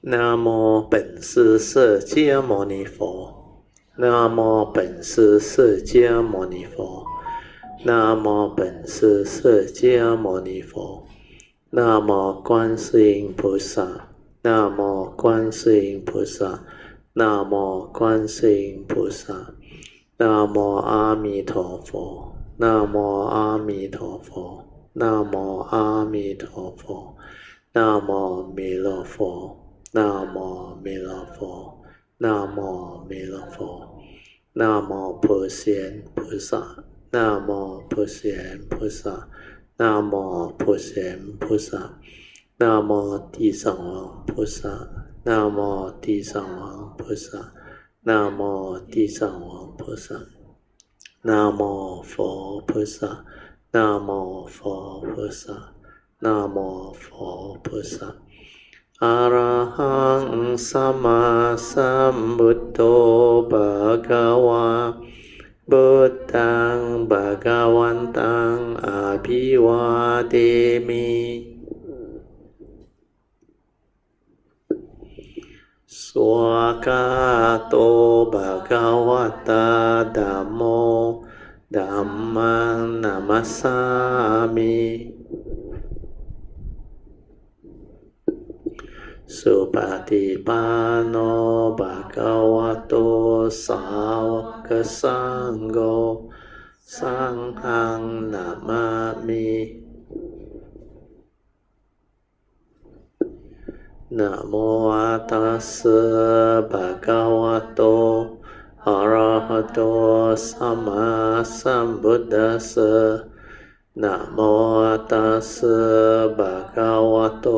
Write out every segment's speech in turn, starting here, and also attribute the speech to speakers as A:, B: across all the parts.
A: 南无本师释迦牟尼佛，南无本师释迦牟尼佛，南无本师释迦牟尼佛，南无观世音菩萨，南无观世音菩萨，南无观世音菩萨，南无阿弥陀佛，南无阿弥陀佛，南无阿弥陀佛，南无弥勒佛。南无弥勒佛，南无弥勒佛，南无普贤菩萨，南无普贤菩萨，南无普贤菩萨，南无地藏王菩萨，南无地藏王菩萨，南无地藏王菩萨，南无佛菩萨，南无佛菩萨，南无佛菩萨。อะระหังสัมมาสัมพุทโธภะคะวาพุทธังภะคะวันตังอะภิวาเทมิสวากาโตภะคะวะตาธัมโมธัมมังนะมัสสามิสุปฏิปันโนภะคะวะโตสาวกสังโฆสังฆังนะมามินะโมตัสสะภะคะวะโตอะระหะโตสัมมาสัมพุทธัสสะนะโมตัสสะภะคะวะโต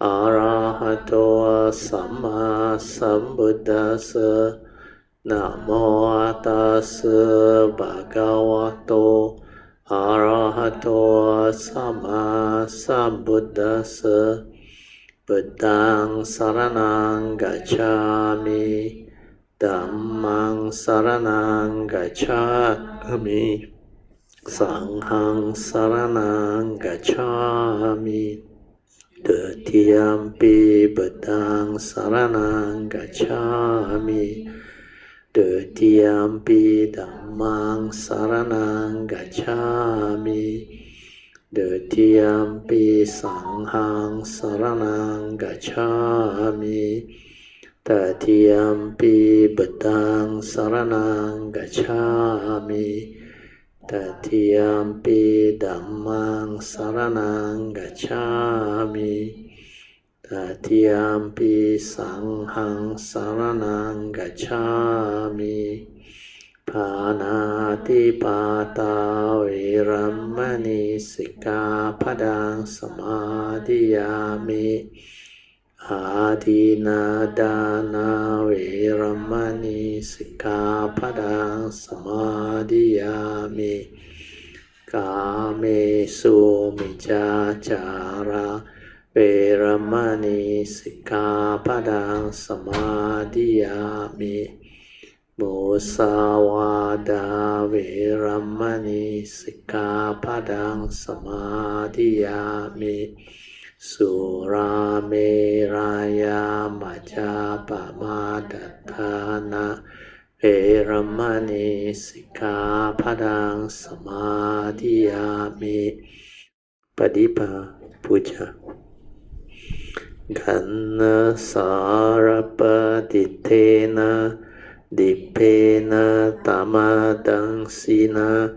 A: อะระหะโตสัมมาสัมพุทธัสสะนะโมตัสสะภะคะวะโตอะระหะโตสัมมาสัมพุทธัสสะพุทธังสรณังกัจฉามิธัมมังสรณังกัจฉามิสังฆังสรณังกัจฉามิTutiampi Buddhang Saranang Gacchami Tutiampi Dhammang Saranang Gacchami Tutiampi Sanghang Saranang Gacchami Tutiampi Buddhang Saranang Gacchami Tatiyampi Dhammang Saranang Gacchami Tatiyampi Sanghang Saranang Gacchami Panati Pata Viramani Sikkhapadang Samadhiyami Adinadana Viramani Sikkhapadang Samadhiyami Kamesu Miccācara Viramani Sikkhapadang Samadhiyami Musawada Viramani Sikkhapadang Samadhiyami Surameraya Majapamadatthana Veramani Sikkhapadang Samadhiyami Padipa Puja Ganna Sarapatitena Dipena Tamadang Sina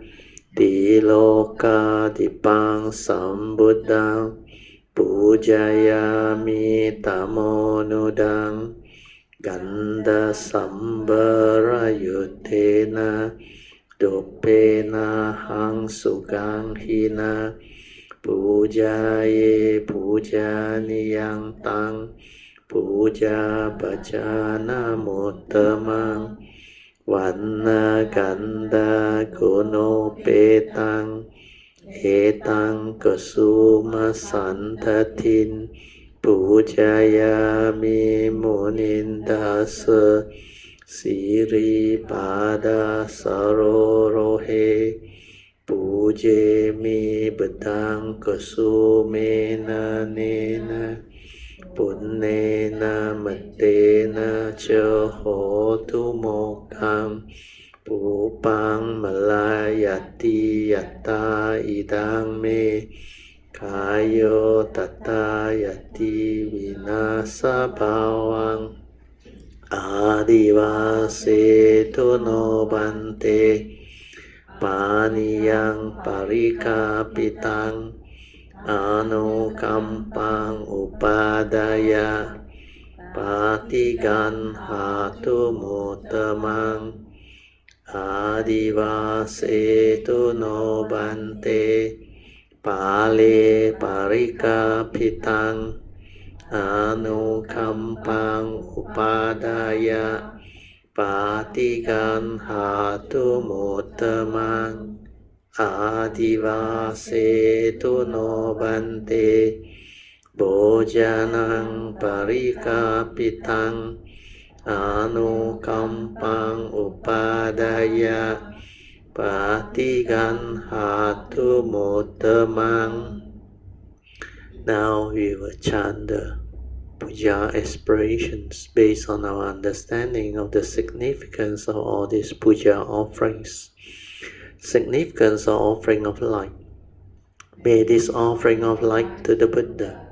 A: Diloka Dipang Sambuddhang Pujayami tamonudang Ganda sambarayutena Dopena hang sugang hina Pujaye pujaniyang tang Puja bhajana muttamang Vanna ganda kuno petang Etang kasuma santatin Pujayami munindasa Siri pada sarorohe Pujemi bedang kasumena nena Punnena Matena Cho Hotu Mokam Pupang Malayati Yatta Idang Me Kayo Tata Yati Vinasa Bawang Adivase Tuno Bante Paniyang Parikapitang Anukampang Upadaya Patigan Hatu Mutamang Adivase Tuno Bante Pali Parikapitang Anukampang Upadaya Patigan Hatu Mutamang Adivase Tuno Bante Bojanang Parikapitang Anukampang Upadaya Patigan Hatu Mutamang. Now we will chant the Puja aspirations based on our understanding of the significance of all these Puja offerings. Significance of offering of light. May this offering of light to the Buddha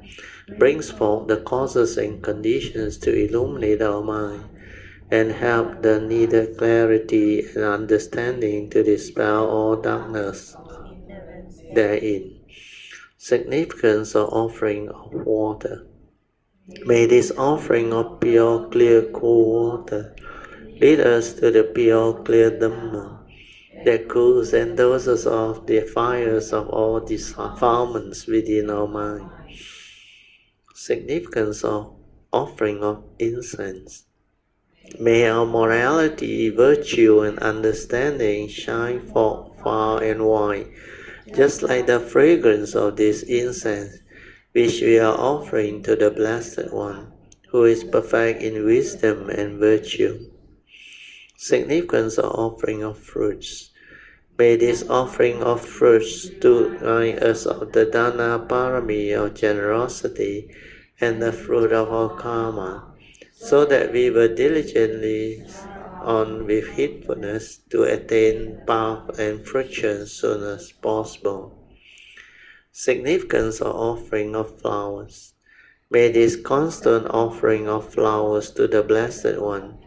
A: brings forth the causes and conditions to illuminate our mind and help the needed clarity and understanding to dispel all darkness therein. Significance of offering of water. May this offering of pure, clear, cool water lead us to the pure, clear Dhamma that cools and doses off the fires of all defilements within our mind. Significance of offering of incense. May our morality, virtue, and understanding shine forth far and wide, just like the fragrance of this incense, which we are offering to the Blessed One, who is perfect in wisdom and virtue. Significance of offering of fruits. May this offering of fruits to remind us of the Dana Parami of generosity and the fruit of our karma, so that we will diligently on with heedfulness to attain path and fruition as soon as possible. Significance of offering of flowers. May this constant offering of flowers to the Blessed One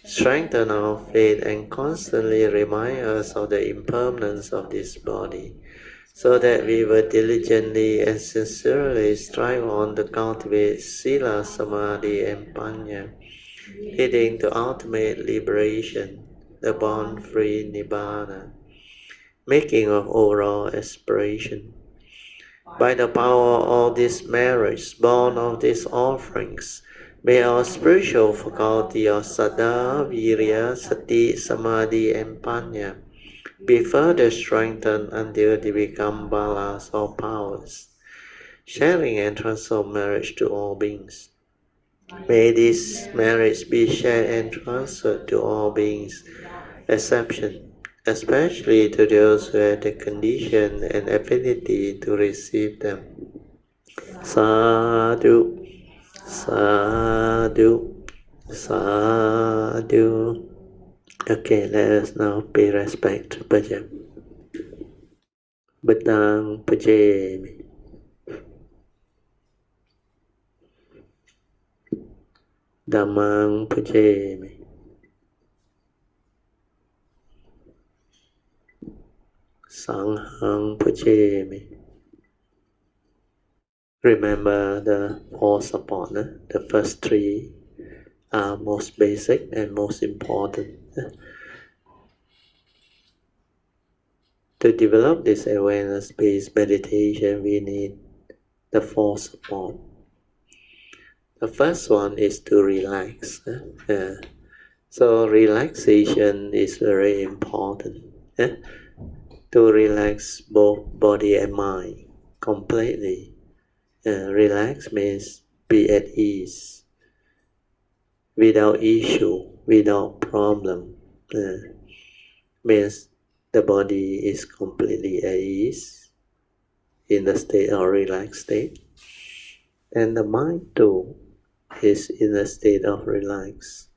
A: strengthen our faith and constantly remind us of the impermanence of this body, so that we will diligently and sincerely strive on to cultivate Sila, Samadhi, and Panya, leading to ultimate liberation, the born-free Nibbana. Making of overall aspiration. By the power of all these merits born of these offerings, may our spiritual faculty of Saddha, Virya, Sati, Samadhi, and Panya be further strengthened until they become balas or powers, sharing and transform marriage to all beings. May these merits be shared and transferred to all beings, especially to those who have the condition and affinity to receive them. Sadhu, sadhu, sadhu. Okay, let us now pay respect to Puja. Buddhang Pujami. Dhammang Pujami. Sanghang Pujami. Remember the four support. The first three are most basic and most important. To develop this awareness-based meditation, we need the four support. The first one is to relax. So relaxation is very important. To relax both body and mind completely. Relax means be at ease, without issue, without problem. Means the body is completely at ease, in the state of relaxed state. then the mind too is in a state of relax,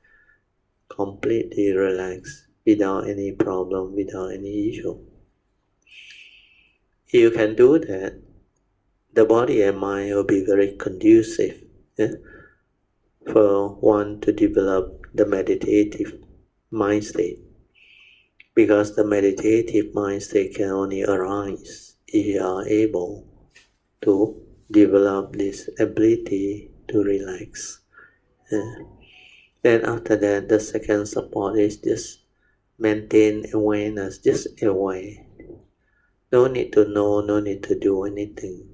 A: completely relaxed, without any problem, without any issue. If you can do that, the body and mind will be very conducive for one to develop the meditative mind state. Because the meditative mind state can only arise if you are able to develop this ability to relax. Then after that, the second support is just maintain awareness, just aware. No need to know, no need to do anything.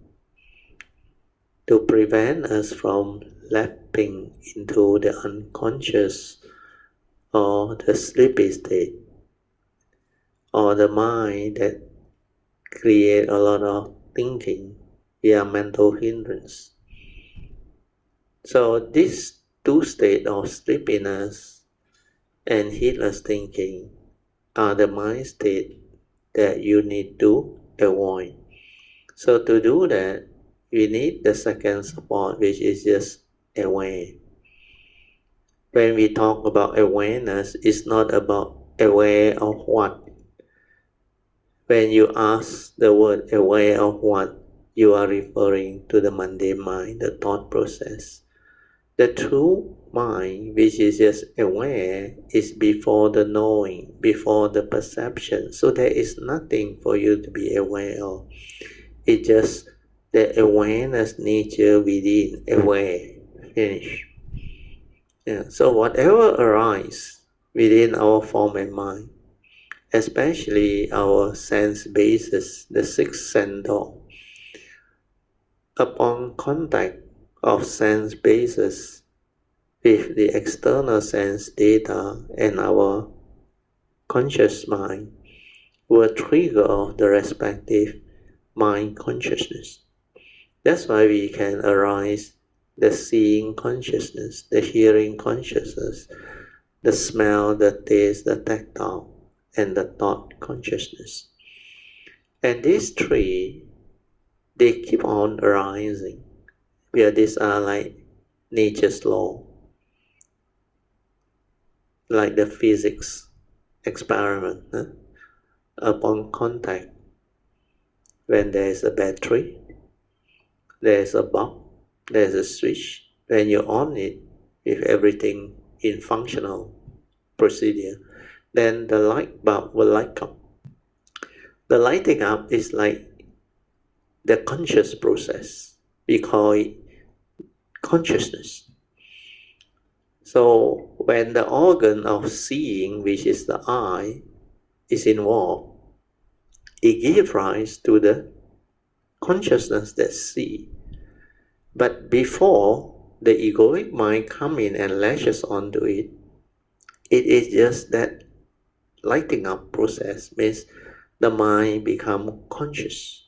A: To prevent us from lapping into the unconscious or the sleepy state, or the mind that create a lot of thinking via mental hindrance. So these two states of sleepiness and heedless thinking are the mind state that you need to avoid. So to do that, we need the second support, which is just aware. When we talk about awareness, it's not about aware of what. When you ask the word aware of what, you are referring to the mundane mind, the thought process. The true mind, which is just aware, is before the knowing, before the perception. So there is nothing for you to be aware of. It's just the awareness nature within, aware, finish. So whatever arises within our form and mind, especially our sense bases, the sixth sense door, upon contact of sense bases with the external sense data and our conscious mind, will trigger the respective mind consciousness. That's why we can arise the seeing consciousness, the hearing consciousness, the smell, the taste, the tactile, and the thought consciousness. And these three, they keep on arising, where these are like nature's law, like the physics experiment. Upon contact, when there is a battery, there is a bulb, there is a switch. When you on it, with everything in functional procedure, then the light bulb will light up. The lighting up is like the conscious process. We call it consciousness. So when the organ of seeing, which is the eye, is involved, it gives rise to the consciousness that sees. But before the egoic mind comes in and lashes onto it, it is just that lighting up process, means the mind becomes conscious.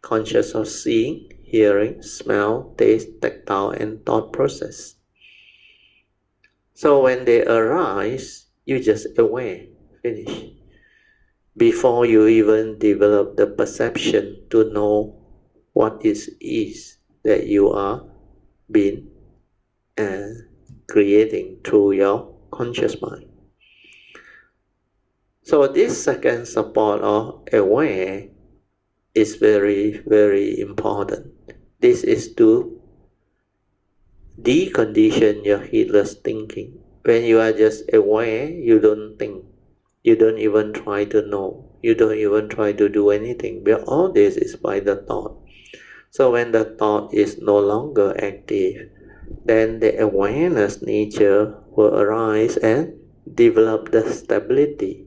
A: Conscious of seeing, hearing, smell, taste, tactile, and thought process. So when they arise, you just aware, finish. Before you even develop the perception to know what is that you are being creating through your conscious mind. So this second support of aware is very, very important. This is to decondition your heedless thinking. When you are just aware, you don't think. You don't even try to know. You don't even try to do anything. But all this is by the thought. So when the thought is no longer active, then the awareness nature will arise and develop the stability.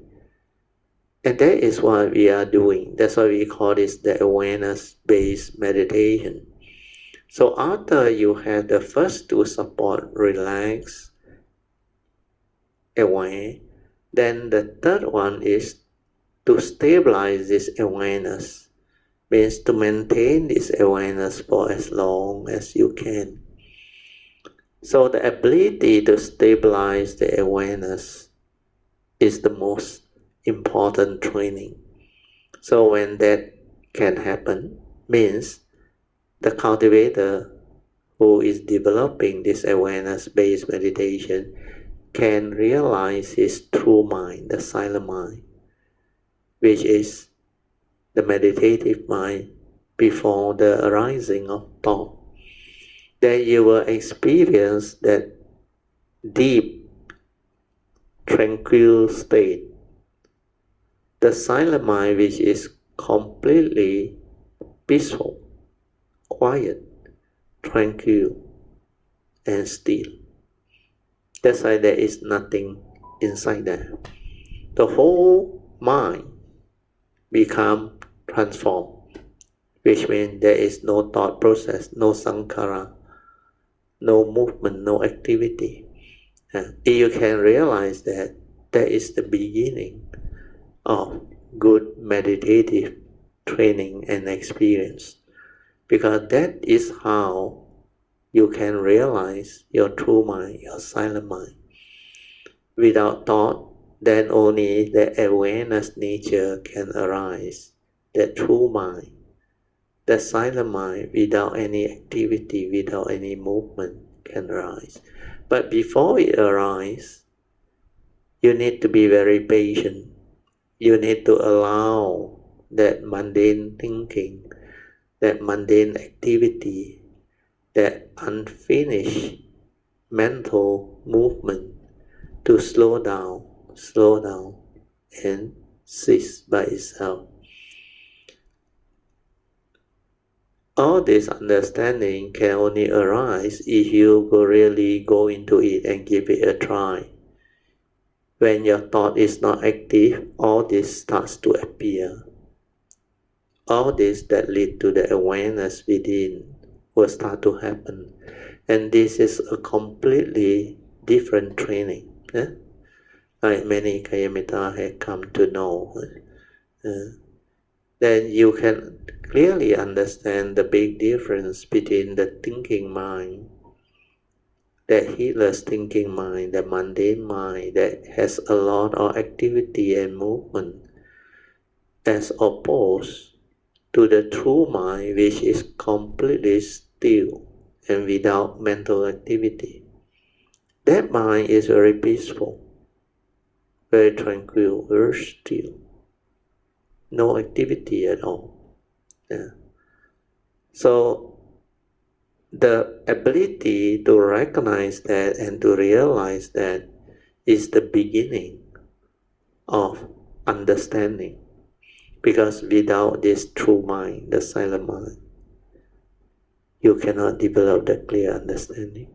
A: And that is what we are doing. That's why we call this the awareness-based meditation. So after you have the first two support, relax, aware, then the third one is to stabilize this awareness. Means to maintain this awareness for as long as you can. So the ability to stabilize the awareness is the most important training. So when that can happen, means the cultivator who is developing this awareness-based meditation can realize his true mind, the silent mind, which is the meditative mind before the arising of thought. Then you will experience that deep, tranquil state, the silent mind which is completely peaceful, quiet, tranquil, and still. That's why there is nothing inside there. The whole mind become transformed, which means there is no thought process, no sankhara, no movement, no activity. If you can realize that, that is the beginning of good meditative training and experience, because that is how you can realize your true mind, your silent mind. Without thought, then only the awareness nature can arise, the true mind, the silent mind without any activity, without any movement can arise. But before it arises, you need to be very patient. You need to allow that mundane thinking, that mundane activity, that unfinished mental movement to slow down and cease by itself. All this understanding can only arise if you really go into it and give it a try. When your thought is not active, all this starts to appear. All this that lead to the awareness within will start to happen. And this is a completely different training. Like many Kayamita have come to know. Then you can clearly understand the big difference between the thinking mind, that heedless thinking mind, the mundane mind that has a lot of activity and movement, as opposed to the true mind which is completely still and without mental activity. That mind is very peaceful, very tranquil, very still, no activity at all. So the ability to recognize that and to realize that is the beginning of understanding. Because without this true mind, the silent mind, you cannot develop the clear understanding.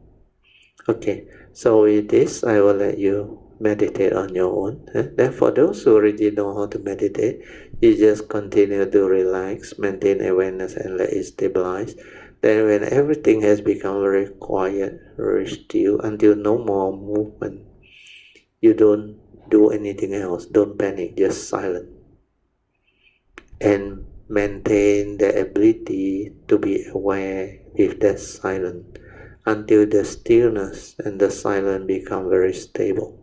A: Okay, so with this, I will let you meditate on your own. Then for those who already know how to meditate, you just continue to relax, maintain awareness and let it stabilize. Then when everything has become very quiet, very still, until no more movement, you don't do anything else, don't panic, just silent. And maintain the ability to be aware with that silence until the stillness and the silence become very stable.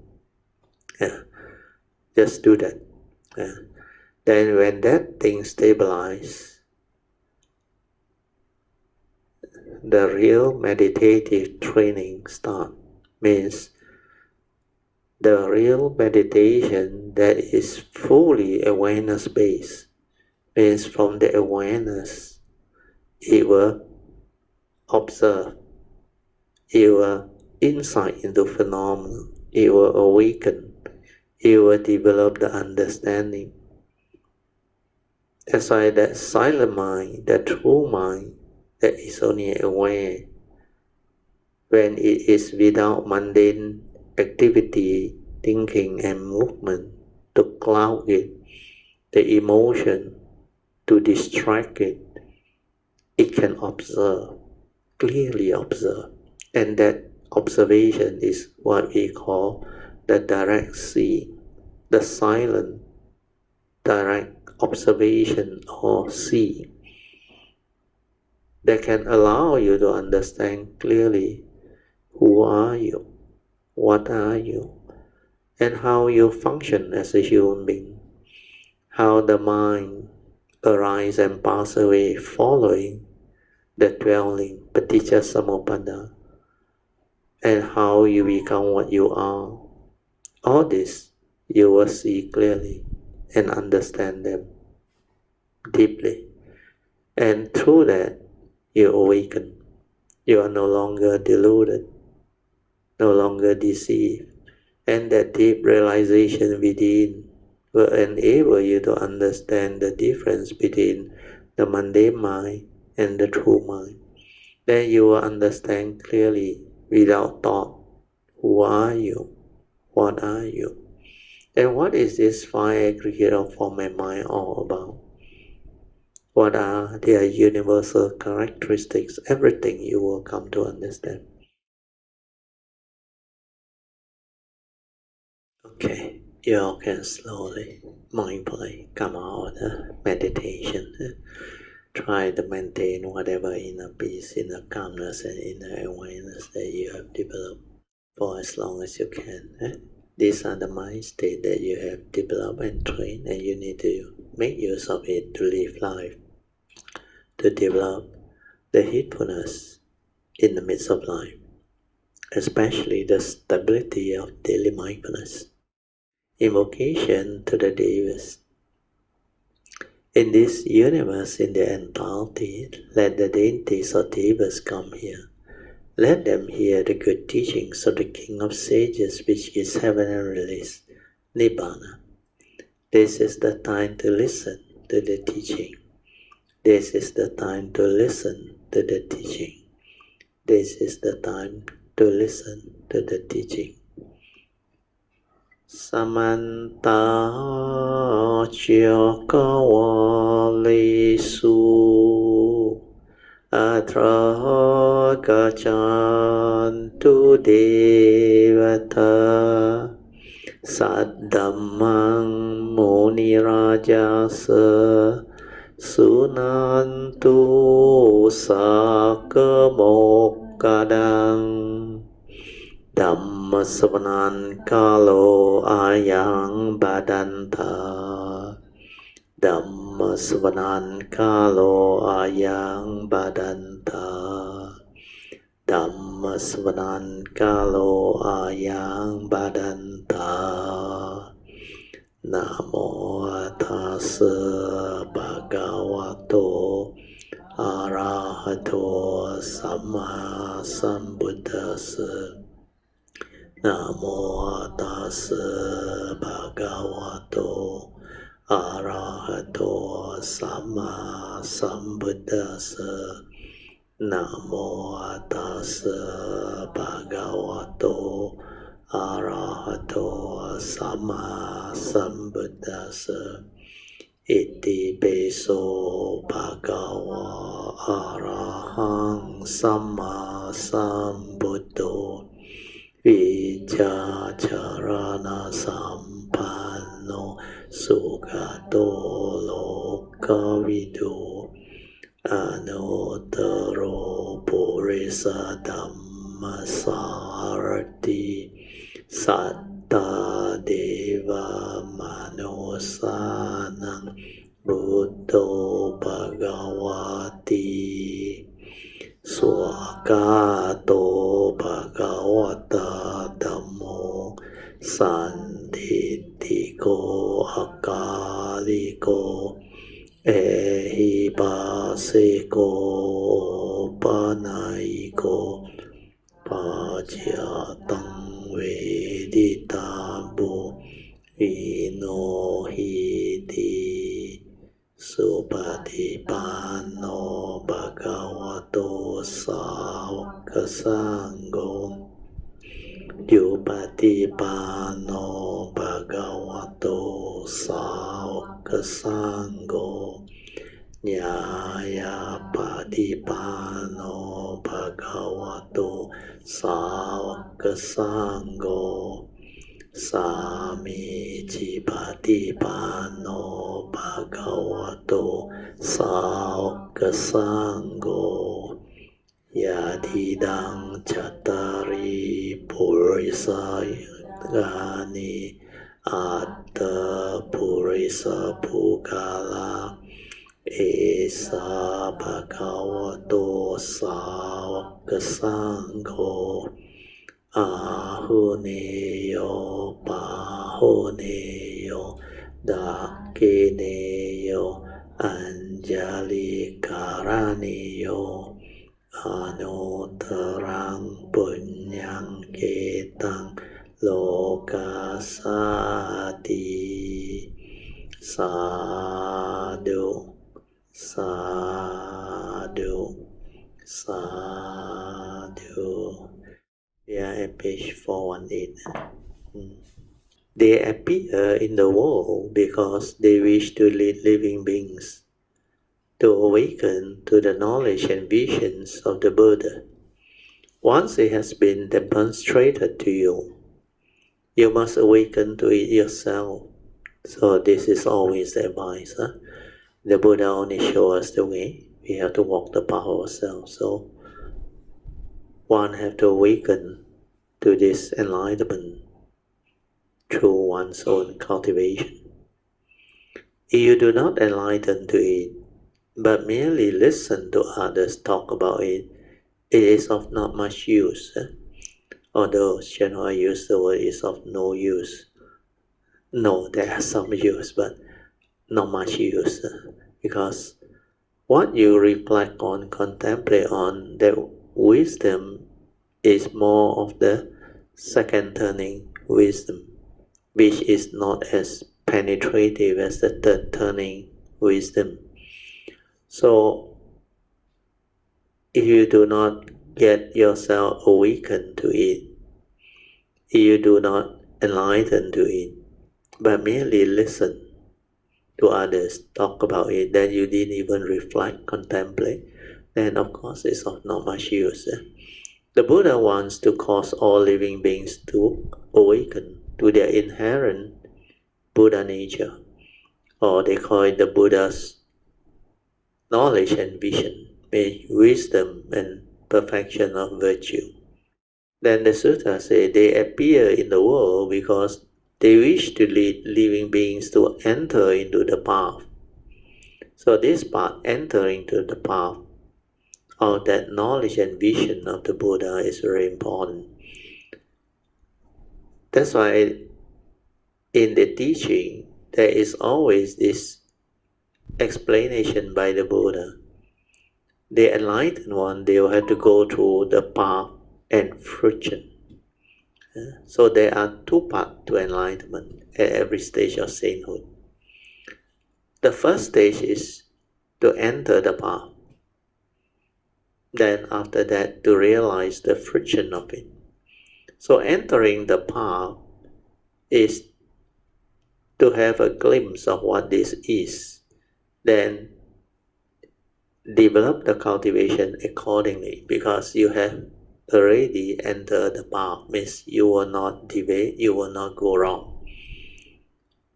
A: Just do that. Then when that thing stabilizes, the real meditative training starts. Means the real meditation that is fully awareness based. Means from the awareness, it will observe, it will insight into phenomena, it will awaken, it will develop the understanding. That's why that silent mind, that true mind, that is only aware, when it is without mundane activity, thinking and movement to cloud it, the emotion, to distract it, it can observe, clearly observe. And that observation is what we call the direct seeing, the silent direct observation or seeing, that can allow you to understand clearly who are you, what are you, and how you function as a human being, how the mind arise and pass away following the dwelling, paticca samuppada, and how you become what you are. All this you will see clearly and understand them deeply. And through that, you awaken. You are no longer deluded, no longer deceived. And that deep realization within will enable you to understand the difference between the mundane mind and the true mind. Then you will understand clearly without thought, who are you? What are you? And what is this five aggregate of form and mind all about? What are their universal characteristics? Everything you will come to understand. Okay, you all can slowly, mindfully come out of the meditation. Try to maintain whatever inner peace, inner calmness, and inner awareness that you have developed for as long as you can. These are the mind state that you have developed and trained, and you need to make use of it to live life, to develop the heedfulness in the midst of life, especially the stability of daily mindfulness. Invocation to the Devas. In this universe, in the entirety, let the deities or Devas come here. Let them hear the good teachings of the King of Sages, which is heaven and release, Nibbana. This is the time to listen to the teaching. This is the time to listen to the teaching. This is the time to listen to the teaching. Samanta Chakawalesu Atra Gachantu Devata Saddhammang Muni Rajasa Sunantu Sakamokadang Dhamma Sawanan Kalo Ayang Badanta Dhamma Sawanan Kalo Ayang Badanta Dhamma Sawanan Kalo Ayang Badanta Namo Tassa Bhagavato Arahato Samma Sambuddhassa Namo Tassa Bhagavato Arahato Samma Sambuddhassa Namo Tassa Bhagavato Arahato Samma Sambuddhassa Iti Beso Bhagava Arahang Samma Sambuddho Vichacharana Sampanno Sugato Lokavido Anuttaro Purisa Dhammasarati Satta Deva Manosanang Buddho Bhagavati Swagato Bhagavata Dhammo Sanditiko Akaliko Ehipasiko Panaiko Pajatang Veditabu Vinohiti Supatipano Bhagavato Sāvaka Sangho Yupatipano Bhagavato Sāvaka Sangho Nyaya Patipano Bhagavato Sāvaka Sangho Sami Patipano Bhagavato Sāvaka Sangho Yadidang Chattari Purisa Gani Atta Purisa Pukala เอสาภะคะวะโตสาวกสังโฆอาหุเนโยปาหุเนโยดาเกเนโยอัญญาลิกาลาเนโยอนุตรังปุญญังเกตังโลกาสาติสาธุสาธุสาธุ We are at page 418. They appear in the world because they wish to lead living beings to awaken to the knowledge and visions of the Buddha. Once it has been demonstrated to you, you must awaken to it yourself. So this is always the advice. The Buddha only shows us the way. We have to walk the path ourselves. So one have to awaken to this enlightenment through one's own cultivation. If you do not enlighten to it, but merely listen to others talk about it, it is of not much use. Although I use the word is of no use. No, there are some use, but not much use. Because what you reflect on, contemplate on, that wisdom is more of the second turning wisdom, which is not as penetrative as the third turning wisdom. So, if you do not get yourself awakened to it, if you do not enlighten to it, but merely listen to others talk about it, then you didn't even reflect, contemplate, then of course it's of not much use. The Buddha wants to cause all living beings to awaken to their inherent Buddha nature, or they call it the Buddha's knowledge and vision, wisdom and perfection of virtue. Then the sutta say they appear in the world because they wish to lead living beings to enter into the path. So this path, entering into the path of that knowledge and vision of the Buddha, is very important. That's why in the teaching there is always this explanation by the Buddha. The enlightened one, they will have to go through the path and fruition. So there are two paths to enlightenment at every stage of sainthood. The first stage is to enter the path. Then after that, to realize the fruition of it. So entering the path is to have a glimpse of what this is. Then develop the cultivation accordingly, because you have already entered the path, means you will not deviate, you will not go wrong.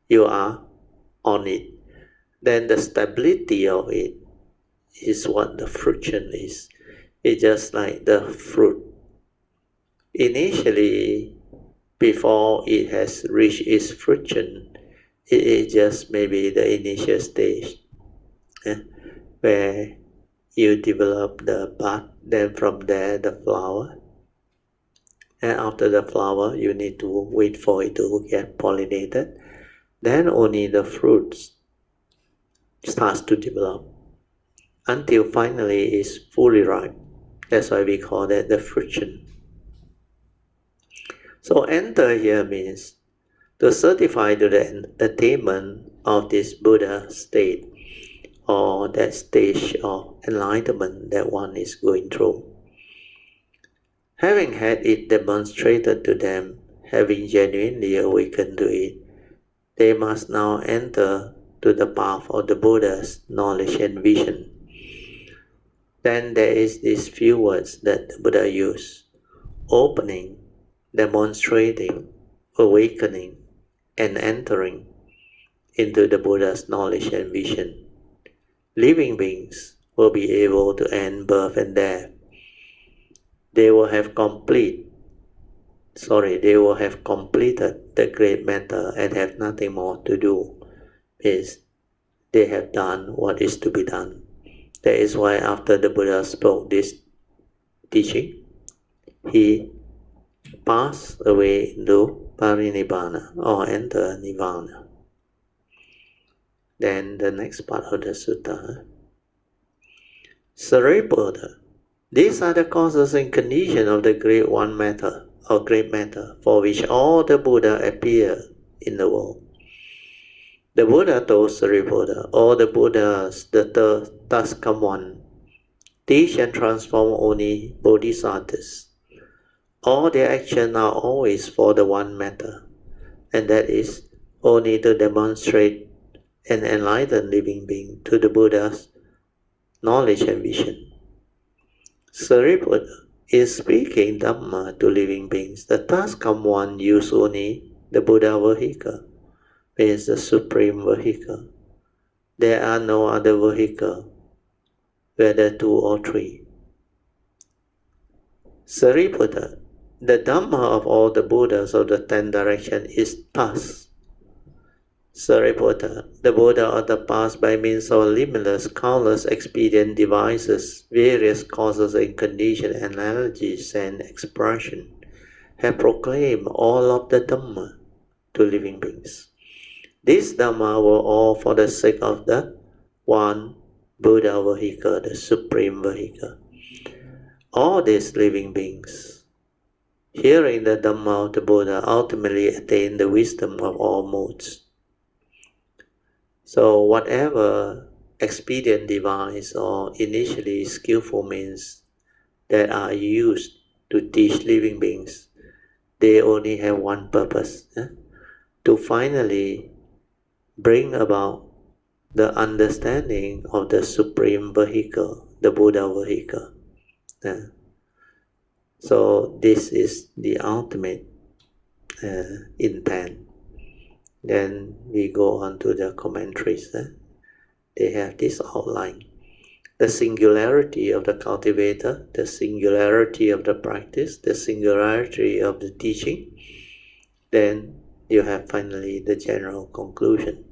A: You are on it. Then the stability of it is what the fruition is. It's just like the fruit. Initially, before it has reached its fruition, it is just maybe the initial stage, where you develop the bud, then from there the flower, and after the flower you need to wait for it to get pollinated, then only the fruits starts to develop until finally it's fully ripe. That's why we call that the fruition. So enter here means to certify to the attainment of this Buddha state, or that stage of enlightenment that one is going through. Having had it demonstrated to them, having genuinely awakened to it, they must now enter to the path of the Buddha's knowledge and vision. Then there is these few words that the Buddha used: opening, demonstrating, awakening, and entering into the Buddha's knowledge and vision. Living beings will be able to end birth and death. They will have completed the great matter and have nothing more to do. Is they have done what is to be done. That is why after the Buddha spoke this teaching, he passed away into Parinibbana or enter Nirvana. Then the next part of the sutta. Sariputta. These are the causes and conditions of the great one matter, or great matter, for which all the Buddha appear in the world. The Buddha told Sariputta, all the Buddhas, the thus come one, teach and transform only bodhisattvas. All their actions are always for the one matter, and that is only to demonstrate and enlighten living beings to the Buddha's knowledge and vision. Sariputta is speaking Dhamma to living beings. The thus come one use only the Buddha vehicle, means the supreme vehicle. There are no other vehicle, whether two or three. Sariputta, the Dhamma of all the Buddhas of the 10 directions is thus. Sariputta, the Buddha of the past by means of limitless, countless expedient devices, various causes and conditions, analogies and expression, have proclaimed all of the Dhamma to living beings. These Dhamma were all for the sake of the one Buddha vehicle, the supreme vehicle. All these living beings, hearing the Dhamma of the Buddha, ultimately attain the wisdom of all modes. So whatever expedient device or initially skillful means that are used to teach living beings, they only have one purpose, to finally bring about the understanding of the supreme vehicle, the Buddha vehicle. So this is the ultimate intent. Then we go on to the commentaries. They have this outline. The singularity of the cultivator, the singularity of the practice, the singularity of the teaching. Then you have finally the general conclusion.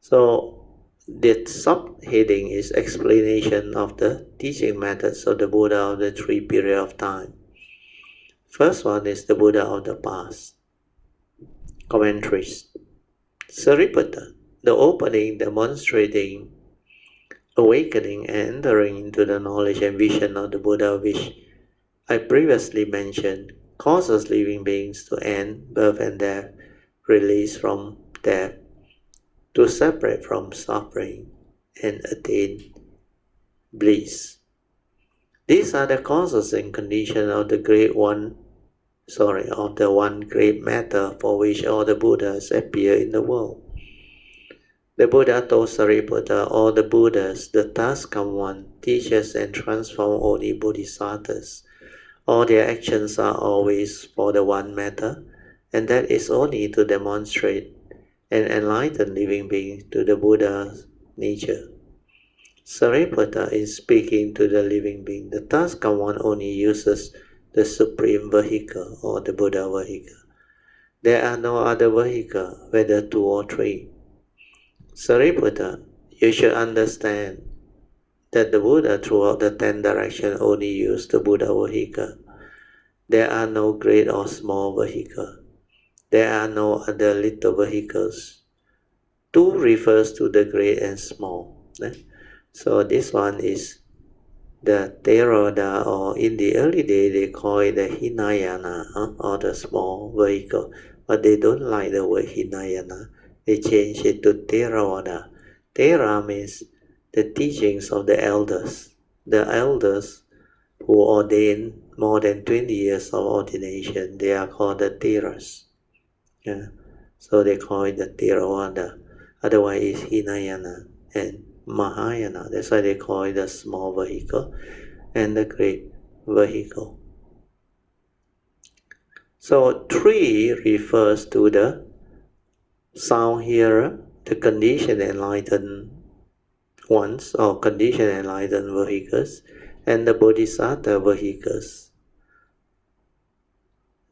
A: So the subheading is explanation of the teaching methods of the Buddha of the 3 periods of time. First one is the Buddha of the past. Commentaries. Sariputta, the opening, demonstrating, awakening and entering into the knowledge and vision of the Buddha, which I previously mentioned, causes living beings to end birth and death, release from death, to separate from suffering and attain bliss. These are the causes and conditions of the one great matter for which all the Buddhas appear in the world. The Buddha told Sariputta, all the Buddhas, the thus come one, teaches and transform only bodhisattvas. All their actions are always for the one matter, and that is only to demonstrate and enlighten living beings to the Buddha's nature. Sariputta is speaking to the living being. The thus come one only uses the supreme vehicle or the Buddha vehicle. There are no other vehicle, whether 2 or 3. Sariputta, you should understand that the Buddha throughout the 10 directions only used the Buddha vehicle. There are no great or small vehicle. There are no other little vehicles. 2 refers to the great and small. So this one is the Theravada, or in the early day they call it the Hinayana, or the small vehicle. But they don't like the word Hinayana. They change it to Theravada. Thera means the teachings of the elders. The elders who ordain more than 20 years of ordination, they are called the Theras. So they call it the Theravada. Otherwise it's Hinayana and Mahayana. That's why they call it the small vehicle and the great vehicle. So 3 refers to the sound hearer, the conditioned enlightened ones or conditioned enlightened vehicles, and the bodhisattva vehicles.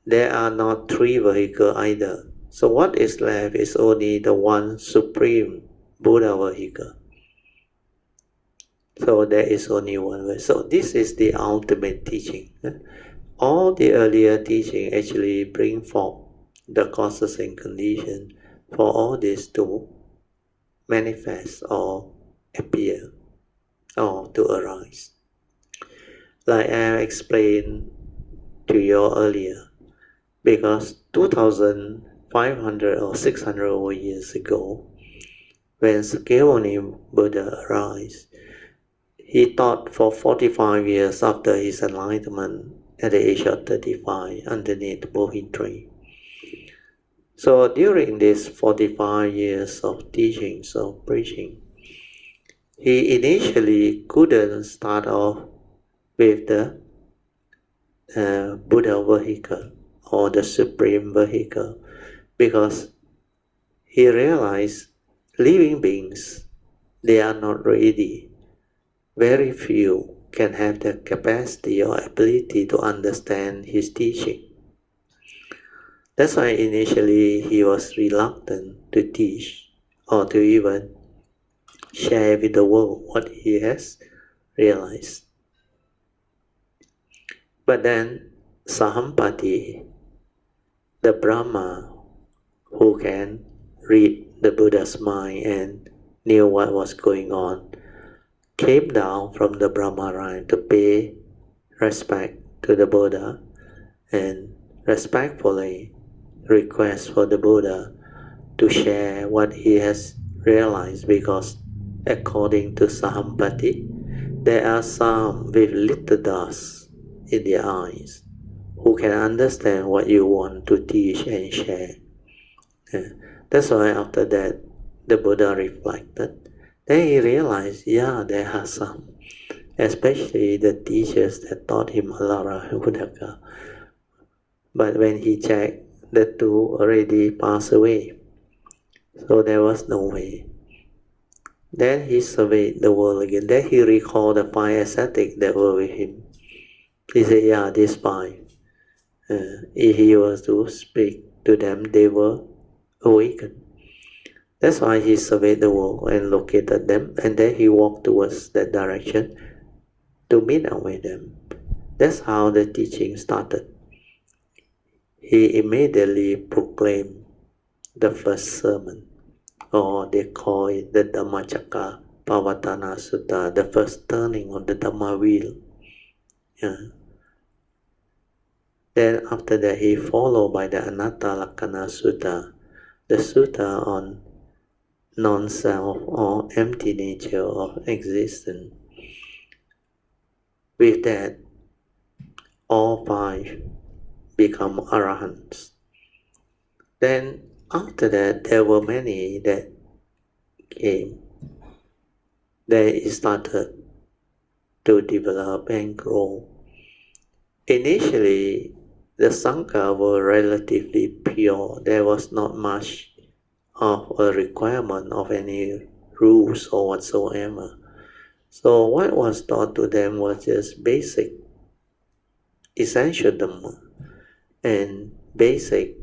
A: There are not 3 vehicles either. So what is left is only the one supreme Buddha vehicle. So there is only one way. So this is the ultimate teaching. All the earlier teaching actually bring forth the causes and conditions for all this to manifest or appear or to arise. Like I explained to you earlier, because 2,500 or 600 over years ago, when Sakyamuni Buddha arose, he taught for 45 years after his enlightenment at the age of 35 underneath the Bodhi tree. So during these 45 years of teachings, of preaching, he initially couldn't start off with the Buddha vehicle or the Supreme vehicle, because he realized living beings, they are not ready. Very few can have the capacity or ability to understand his teaching. That's why initially he was reluctant to teach or to even share with the world what he has realized. But then Sahampati, the Brahma who can read the Buddha's mind and knew what was going on, came down from the Brahma line to pay respect to the Buddha and respectfully request for the Buddha to share what he has realized, because according to Sahampati, there are some with little dust in their eyes who can understand what you want to teach and share. That's why after that the Buddha reflected. Then he realized, there are some, especially the teachers that taught him a lot of Buddhaka. But when he checked, the two already passed away. So there was no way. Then he surveyed the world again. Then he recalled the 5 ascetics that were with him. He said, these 5. If he was to speak to them, they were awakened. That's why he surveyed the world and located them, and then he walked towards that direction to meet up with them. That's how the teaching started. He immediately proclaimed the first sermon, or they call it the Dhamma Pavatana Sutta, the first turning of the Dhamma wheel. Then after that he followed by the Anatta Lakkhana Sutta, the sutta on non-self or empty nature of existence. With that, all 5 become arahants. Then after that, there were many that came. They started to develop and grow. Initially, the Sangha were relatively pure. There was not much of a requirement of any rules or whatsoever. So what was taught to them was just basic, essential Dhamma, and basic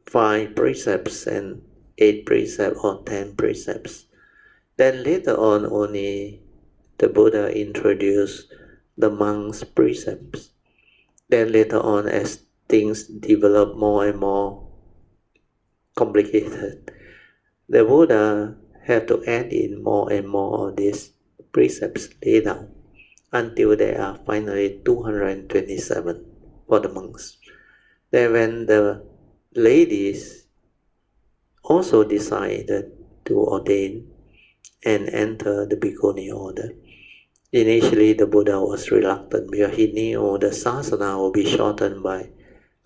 A: 5 precepts and 8 precepts or 10 precepts. Then later on, only the Buddha introduced the monks' precepts. Then later on, as things develop more and more complicated, the Buddha had to add in more and more of these precepts laid down until there are finally 227 for the monks. Then when the ladies also decided to ordain and enter the Bhikkhuni order, initially the Buddha was reluctant because he knew the sasana will be shortened by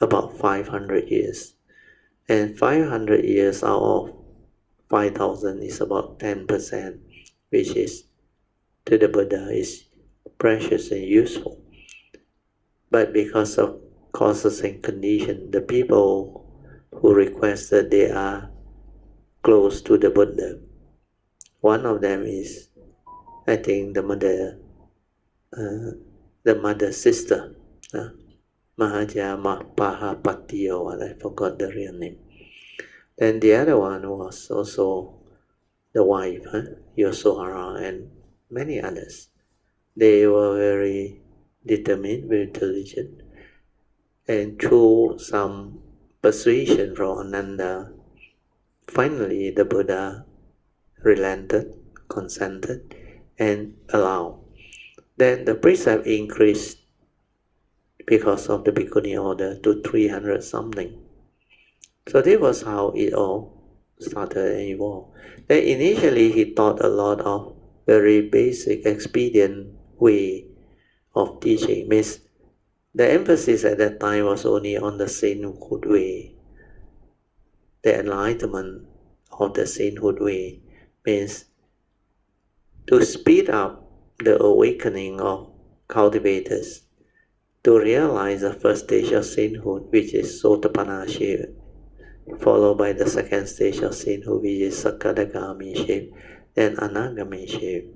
A: about 500 years. And 500 years out of 5,000 is about 10%, which is to the Buddha is precious and useful. But because of causes and conditions, the people who requested, they are close to the Buddha. One of them is, I think, the mother's sister, Mahaja Mahapati, or what, I forgot the real name. Then the other one was also the wife, Yasodhara, and many others. They were very determined, very diligent, and through some persuasion from Ananda, finally the Buddha relented, consented, and allowed. Then the precept increased because of the Bhikkhuni order to 300 something. So this was how it all started and evolved. Then initially he taught a lot of very basic, expedient way of teaching. Means the emphasis at that time was only on the sainthood way. The enlightenment of the sainthood way means to speed up the awakening of cultivators to realize the first stage of sainthood, which is Sotapanna shape, followed by the second stage of sainthood, which is Sakadagami shape, then Anagami shape,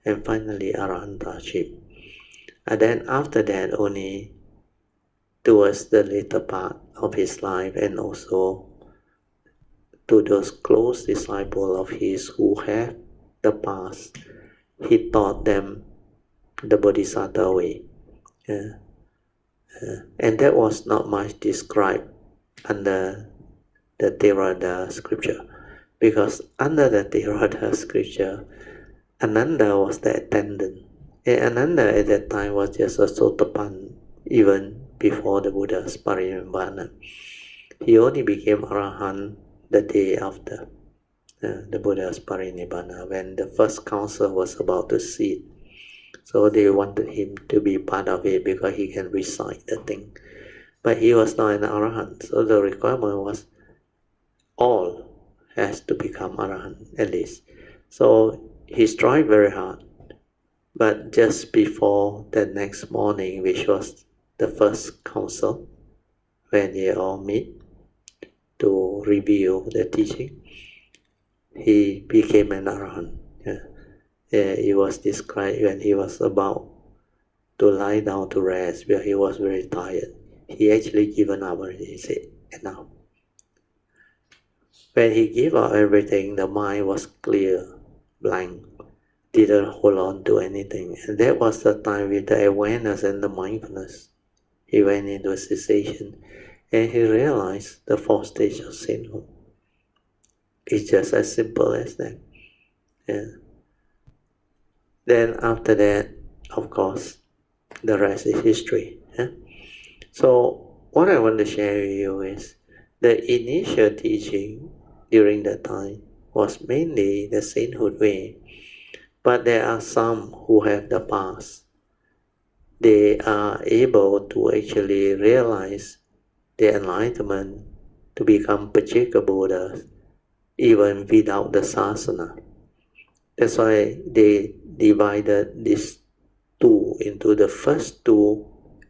A: and finally Arahanta shape. And then after that, only towards the later part of his life, and also to those close disciples of his who have the past, he taught them the Bodhisattva way. And that was not much described under the Theravada scripture, because under the Theravada scripture, Ananda was the attendant. And Ananda at that time was just a Sotapanna, even before the Buddha's Parinibbana. He only became Arahant the day after the Buddha's Parinibbana, when the first council was about to sit. So they wanted him to be part of it because he can recite the thing. But he was not an Arahant, so the requirement was all has to become Arahant at least. So he strived very hard. But just before the next morning, which was the first council, when they all meet to review the teaching, he became an Arahant. It was described when he was about to lie down to rest, where he was very tired. He actually given up and he said, enough. When he gave up everything, the mind was clear, blank, didn't hold on to anything. And that was the time with the awareness and the mindfulness. He went into cessation and he realized the fourth stage of sainthood. It's just as simple as that. Then after that, of course, the rest is history. So what I want to share with you is the initial teaching during that time was mainly the sainthood way. But there are some who have the past. They are able to actually realize the enlightenment to become Pacceka Buddhas even without the sasana. That's why they divided these two into the first two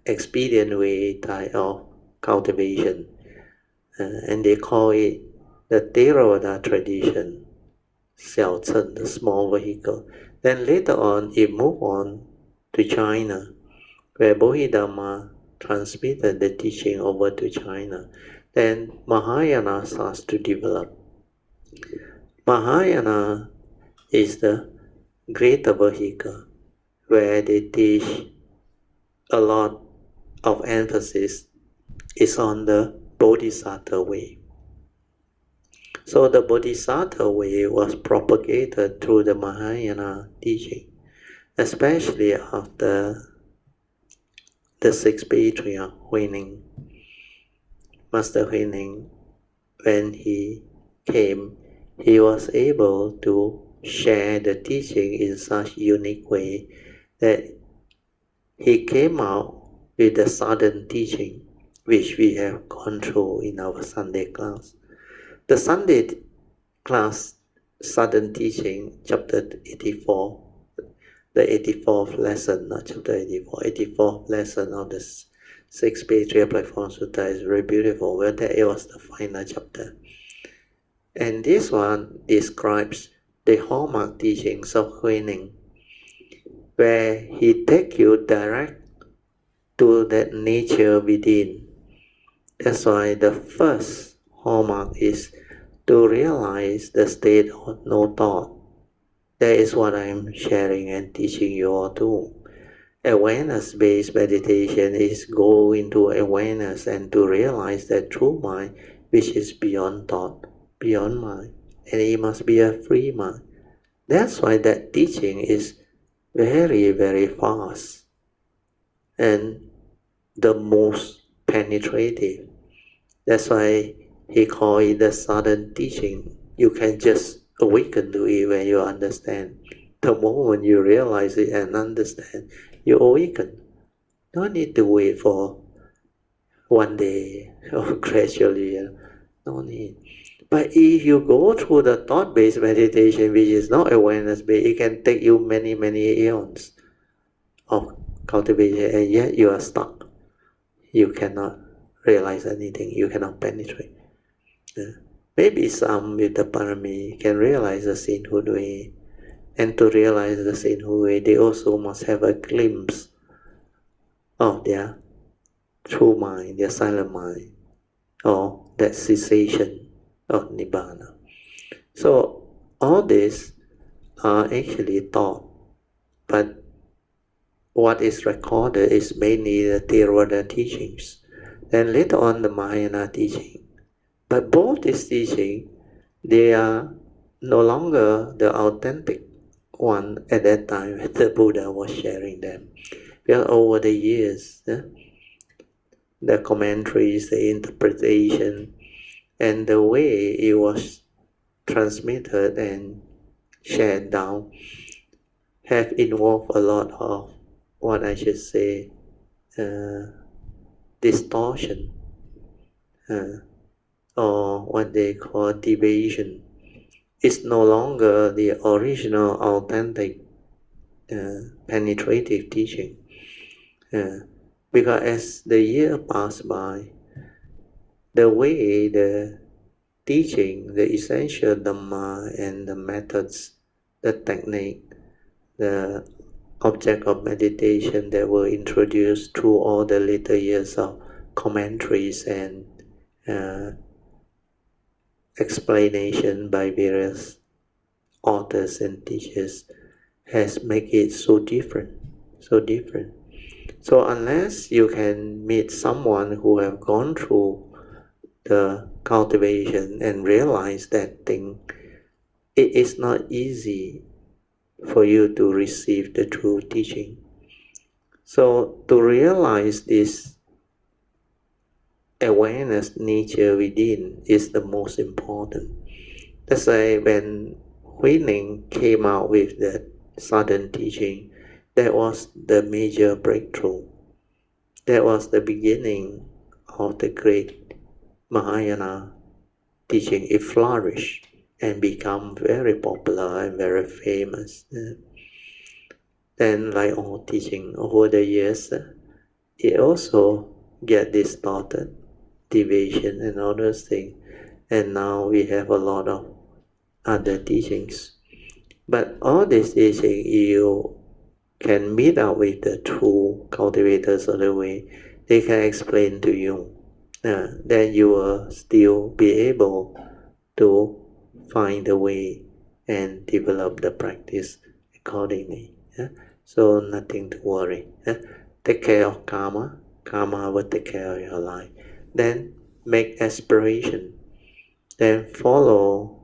A: expedient way type of cultivation, and they call it the Theravada tradition, Xiao Chen, the small vehicle. Then later on, it moved on to China, where Bodhidharma transmitted the teaching over to China. Then Mahayana starts to develop. Mahayana is the greater vehicle, where they teach a lot of emphasis is on the Bodhisattva way. So the Bodhisattva way was propagated through the Mahayana teaching, especially after the sixth patriarch, Huining. Master Huining, when he came, he was able to share the teaching in such unique way that he came out with the southern teaching, which we have gone through in our Sunday class. The Sunday class southern teaching, chapter 84, the 84th lesson, not chapter 84, 84th lesson of the sixth Patriarch Platform Sutta is very beautiful, where it was the final chapter. And this one describes the hallmark teachings of Huining, where he takes you direct to that nature within. That's why the first hallmark is to realize the state of no thought. That is what I am sharing and teaching you all too. Awareness-based meditation is go into awareness and to realize that true mind, which is beyond thought, beyond mind, and it must be a free mind. That's why that teaching is very, very fast and the most penetrative. That's why he called it the sudden teaching. You can just awaken to it when you understand. The moment you realize it and understand, you awaken. No need to wait for one day or gradually. No need. But if you go through the thought-based meditation, which is not awareness-based, it can take you many, many eons of cultivation, and yet you are stuck. You cannot realize anything. You cannot penetrate. Maybe some with the parami can realize the sainthood way, and to realize the sainthood way, they also must have a glimpse of their true mind, their silent mind, or that cessation of nibbana. So all these are actually taught, but what is recorded is mainly the Theravada teachings, then later on the Mahayana teaching. But both these teachings, they are no longer the authentic one at that time when the Buddha was sharing them. Because over the years, the commentaries, the interpretation, and the way it was transmitted and shared down have involved a lot of what I should say distortion or what they call deviation. It's no longer the original authentic penetrative teaching, because as the year passed by, the way the teaching, the essential Dhamma and the methods, the technique, the object of meditation that were introduced through all the later years of commentaries and explanation by various authors and teachers has made it so different. So unless you can meet someone who have gone through the cultivation and realize that thing, it is not easy for you to receive the true teaching. So to realize this awareness nature within is the most important. That's why when Huining came out with the sudden teaching, that was the major breakthrough. That was the beginning of the great Mahayana teaching. It flourished and become very popular and very famous. Then, like all teaching over the years, it also get distorted, deviation and all those things. And now we have a lot of other teachings. But all these teachings, you can meet up with the true cultivators of the way. They can explain to you. Then you will still be able to find the way and develop the practice accordingly. So nothing to worry. Take care of karma. Karma will take care of your life. Then make aspiration. Then follow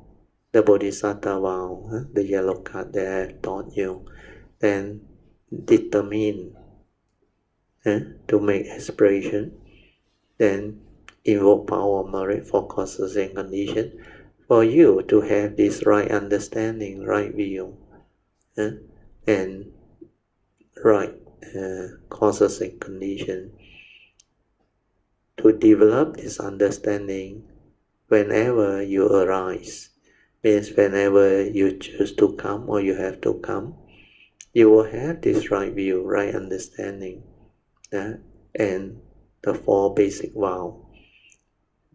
A: the Bodhisattva vow, the yellow card that I taught you. Then determine to make aspiration. Then invoke power of merit for causes and conditions for you to have this right understanding, right view, and right causes and conditions to develop this understanding whenever you arise. Means whenever you choose to come or you have to come, you will have this right view, right understanding, and the four basic vows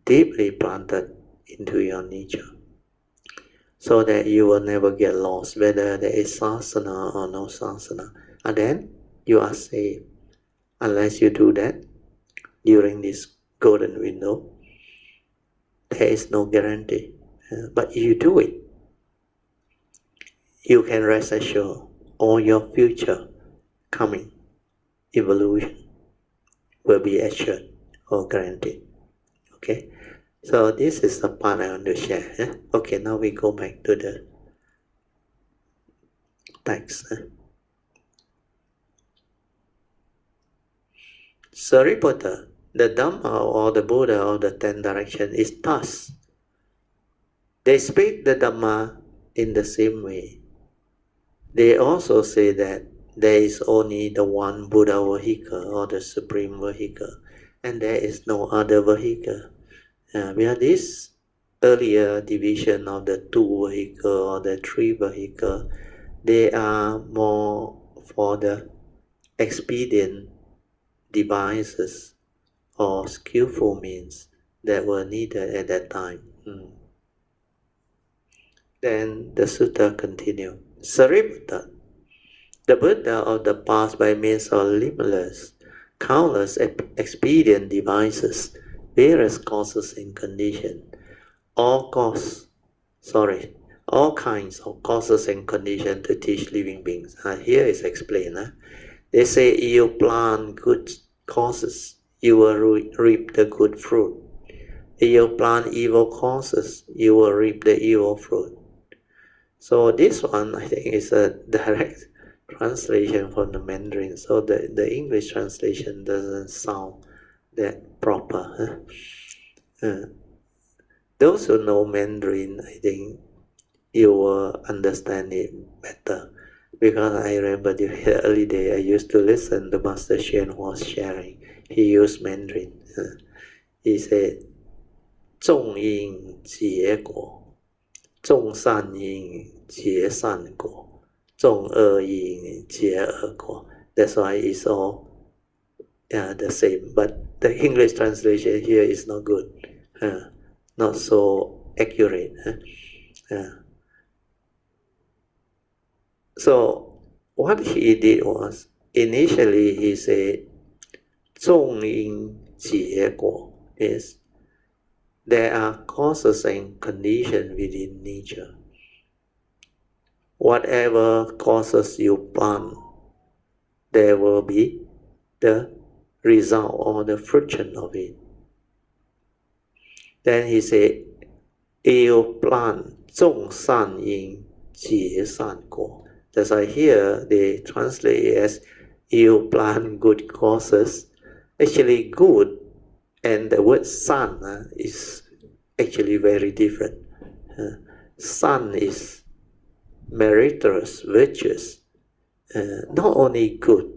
A: deeply planted into your nature, so that you will never get lost whether there is sasana or no sasana. And then you are safe. Unless you do that during this golden window, there is no guarantee. But you do it, you can rest assured all your future coming evolution will be assured or guaranteed. Okay, so this is the part I want to share. Okay, now we go back to the text. Sariputta, the Dhamma or the Buddha or the 10 direction is thus. They speak the Dhamma in the same way. They also say that there is only the one Buddha vehicle or the supreme vehicle, and there is no other vehicle. Where this earlier division of the 2 vehicle or the 3 vehicle, they are more for the expedient devices or skillful means that were needed at that time. Then the sutta continues. Sariputta, the Buddha of the past by means of limitless, countless expedient devices, various causes and conditions, all kinds of causes and conditions to teach living beings. Here is explained. They say you plant good causes, you will reap the good fruit. If you plant evil causes, you will reap the evil fruit. So this one, I think, is a direct translation from the Mandarin. So the English translation doesn't sound that proper. Those who know Mandarin, I think you will understand it better. Because I remember during the early day, I used to listen to Master Hsuan sharing. He used Mandarin. He said, 种因结果，种善因结善果，种恶因结恶果. That's why it's all the same. But the English translation here is not good, not so accurate. So what he did was, initially he said, 种因结果 is there are causes and conditions within nature. Whatever causes you plant, there will be the result or the fruition of it. Then he said, you plant 种善因结善果. That's why here they translate it as you plant good causes. Actually, good and the word san is actually very different. San is meritorious, virtuous, not only good,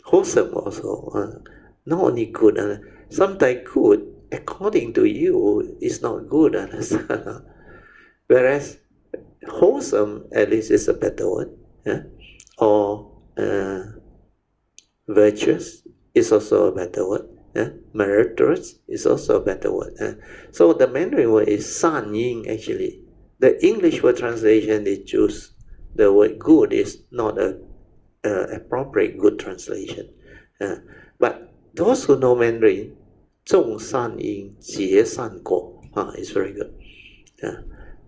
A: wholesome also. Not only good, sometimes good, according to you, is not good. Whereas wholesome, at least, is a better word, or virtuous is also a better word. Meritorious is also a better word. So the Mandarin word is san yin actually. The English word translation they choose the word good is not a appropriate good translation. But those who know Mandarin, 种善因结善果 is very good.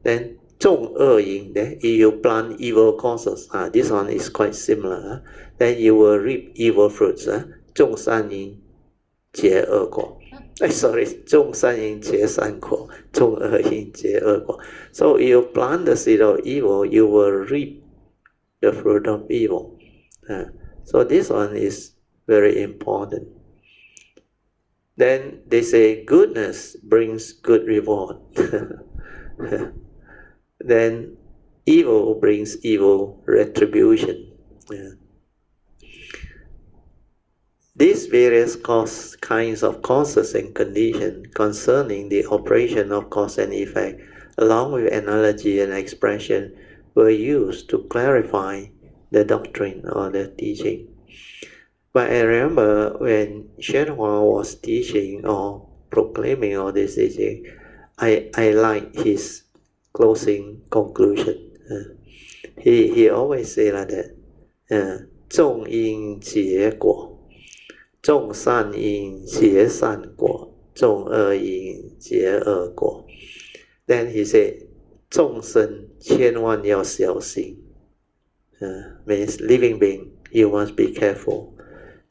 A: Then 种恶因, then if you plant evil causes, this one is quite similar. Then you will reap evil fruits. 种善因结恶果. Sorry, 种善因结善果, 种恶因结恶果. So if you plant the seed of evil, you will reap the fruit of evil. So this one is very important. Then they say goodness brings good reward. Then evil brings evil retribution. These various kinds of causes and conditions concerning the operation of cause and effect, along with analogy and expression, were used to clarify the doctrine or the teaching. But I remember when Hsuan was teaching or proclaiming all this teaching, I liked his closing conclusion. He always say like that, 种因结果. 种善因结善果，种恶因结恶果。Then he said, 众生千万要小心. Means living being, you must be careful.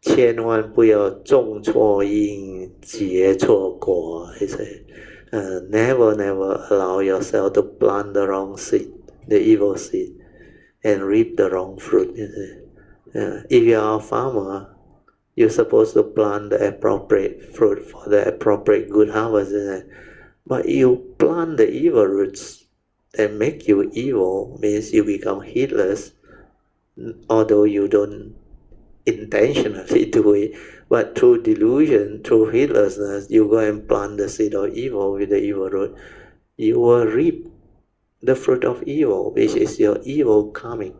A: 千万不要种错因结错果. He said, never allow yourself to plant the wrong seed, the evil seed, and reap the wrong fruit. He said, if you are a farmer, you're supposed to plant the appropriate fruit for the appropriate good harvest. But you plant the evil roots that make you evil, means you become heedless, although you don't intentionally do it, but through delusion, through heedlessness, you go and plant the seed of evil with the evil root. You will reap the fruit of evil, which is your evil karmic.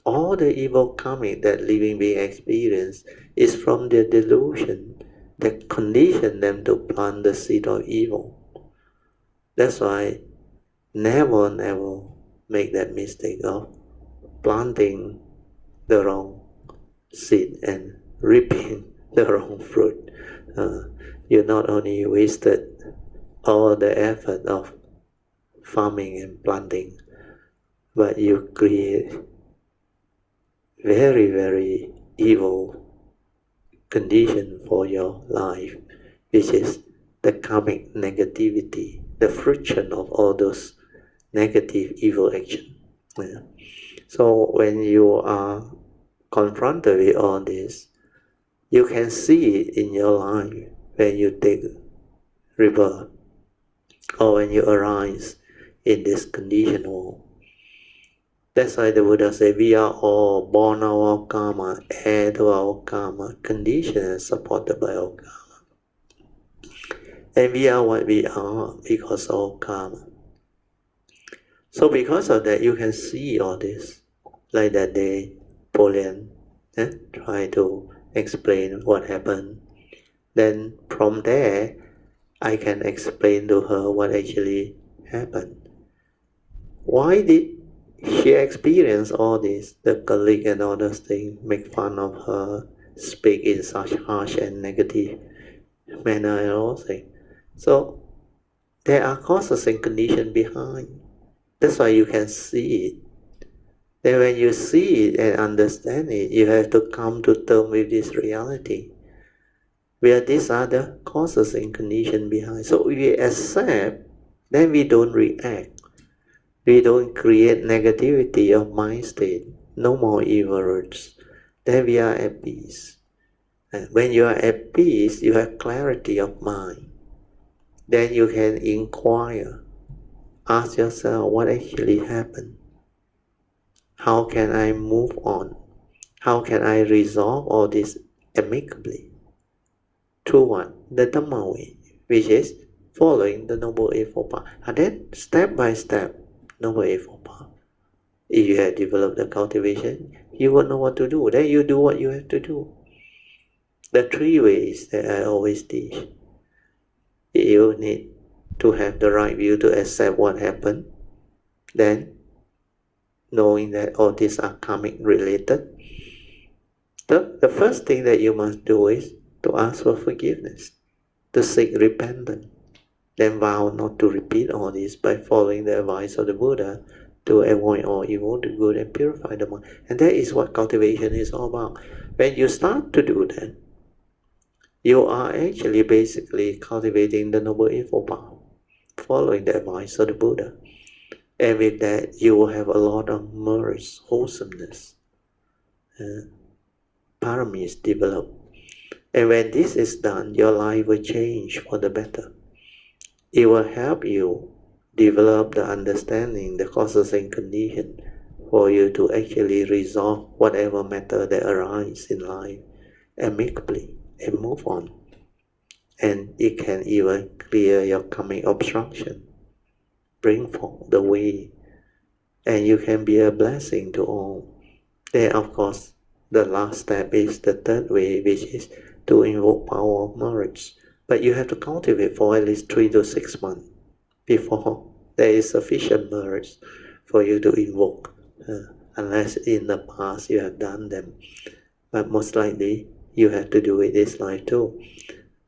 A: All the evil karmic that living being experience is from their delusion that condition them to plant the seed of evil. That's why never make that mistake of planting the wrong seed and reaping the wrong fruit. You not only wasted all the effort of farming and planting, but you create very evil condition for your life, which is the karmic negativity, the friction of all those negative evil action. So when you are confronted with all this, you can see it in your life when you take rebirth or when you arise in this conditioned world. That's why the Buddha said, we are all born of our karma, heir to our karma, conditioned and supported by our karma. And we are what we are because of our karma. So because of that, you can see all this. Like that day, Polian tried to explain what happened. Then from there, I can explain to her what actually happened. Why did she experience all this? The colleague and all those things make fun of her, speak in such harsh and negative manner and all things. So there are causes and conditions behind. That's why you can see it. Then when you see it and understand it, you have to come to terms with this reality, where these are the causes and conditions behind. So we accept, then we don't react. We don't create negativity of mind state, no more evil roots. Then we are at peace. And when you are at peace, you have clarity of mind. Then you can inquire, ask yourself what actually happened. How can I move on? How can I resolve all this amicably? Through what? The Dhamma way, which is following the Noble Eightfold Path. And then step by step, Noble Eightfold Path. If you have developed the cultivation, you will know what to do. Then you do what you have to do. The three ways that I always teach. You need to have the right view to accept what happened. Then, knowing that all these are karmic related, the first thing that you must do is to ask for forgiveness, to seek repentance, then vow not to repeat all this by following the advice of the Buddha to avoid all evil, do good, and purify the mind. And that is what cultivation is all about. When you start to do that, you are actually basically cultivating the Noble Eightfold Path, following the advice of the Buddha. And with that, you will have a lot of mercy, wholesomeness, paramis develop. And when this is done, your life will change for the better. It will help you develop the understanding, the causes and conditions for you to actually resolve whatever matter that arises in life amicably and move on. And it can even clear your karmic obstruction, bring forth the way, and you can be a blessing to all. Then of course, the last step is the third way, which is to invoke power of merits. But you have to cultivate for at least 3 to 6 months before there is sufficient merits for you to invoke, unless in the past you have done them. But most likely, you have to do it this life too.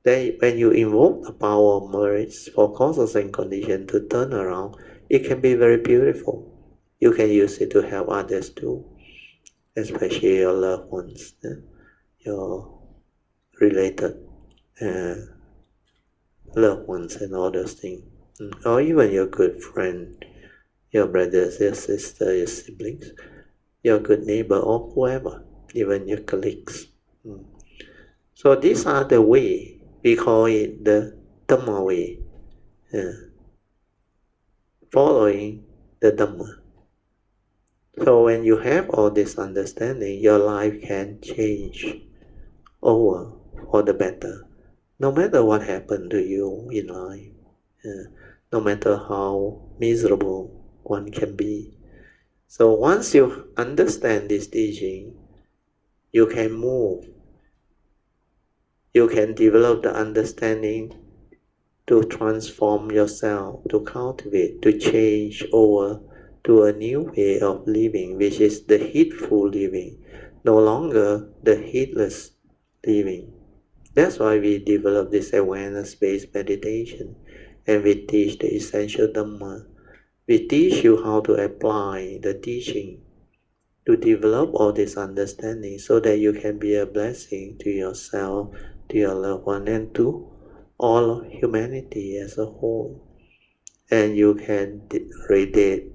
A: that when you invoke the power of merits for causes and conditions to turn around, it can be very beautiful. You can use it to help others too, especially your loved ones, your related loved ones and all those things, or even your good friend, your brothers, your sisters, your siblings, your good neighbor, or whoever, even your colleagues. So these are the way. We call it the Dhamma way, following the Dhamma. So when you have all this understanding, your life can change over for the better. No matter what happened to you in life, no matter how miserable one can be. So once you understand this teaching, you can move. You can develop the understanding to transform yourself, to cultivate, to change over to a new way of living, which is the heedful living, no longer the heedless living. That's why we develop this awareness-based meditation, and we teach the essential Dhamma. We teach you how to apply the teaching to develop all this understanding so that you can be a blessing to yourself, to your loved one, and to all of humanity as a whole. And you can radiate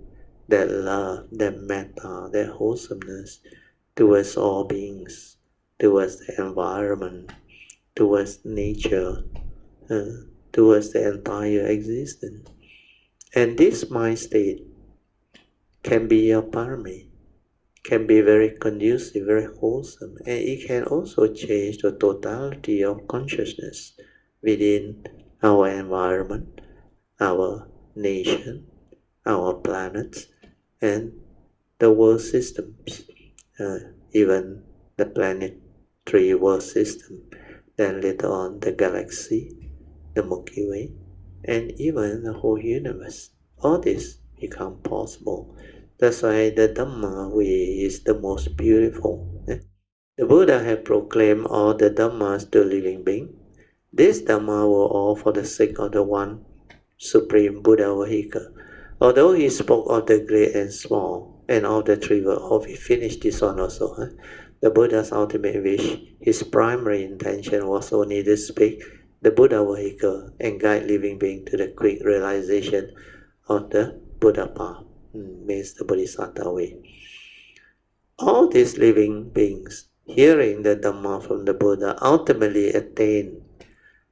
A: that love, that metta, that wholesomeness towards all beings, towards the environment, towards nature, towards the entire existence. And this mind state can be your parami, can be very conducive, very wholesome, and it can also change the totality of consciousness within our environment, our nation, our planets, and the world systems, even the planetary world system, then later on the galaxy, the Milky Way, and even the whole universe. All this become possible. That's why the Dhamma way is the most beautiful. The Buddha had proclaimed all the Dhammas to living beings. These Dhamma were all for the sake of the one Supreme Buddha vehicle. Although he spoke of the great and small, and of the trivial, he finished this one also. The Buddha's ultimate wish, his primary intention was only to speak the Buddha vehicle and guide living beings to the quick realization of the Buddha path, means the Bodhisattva way. All these living beings, hearing the Dhamma from the Buddha, ultimately attain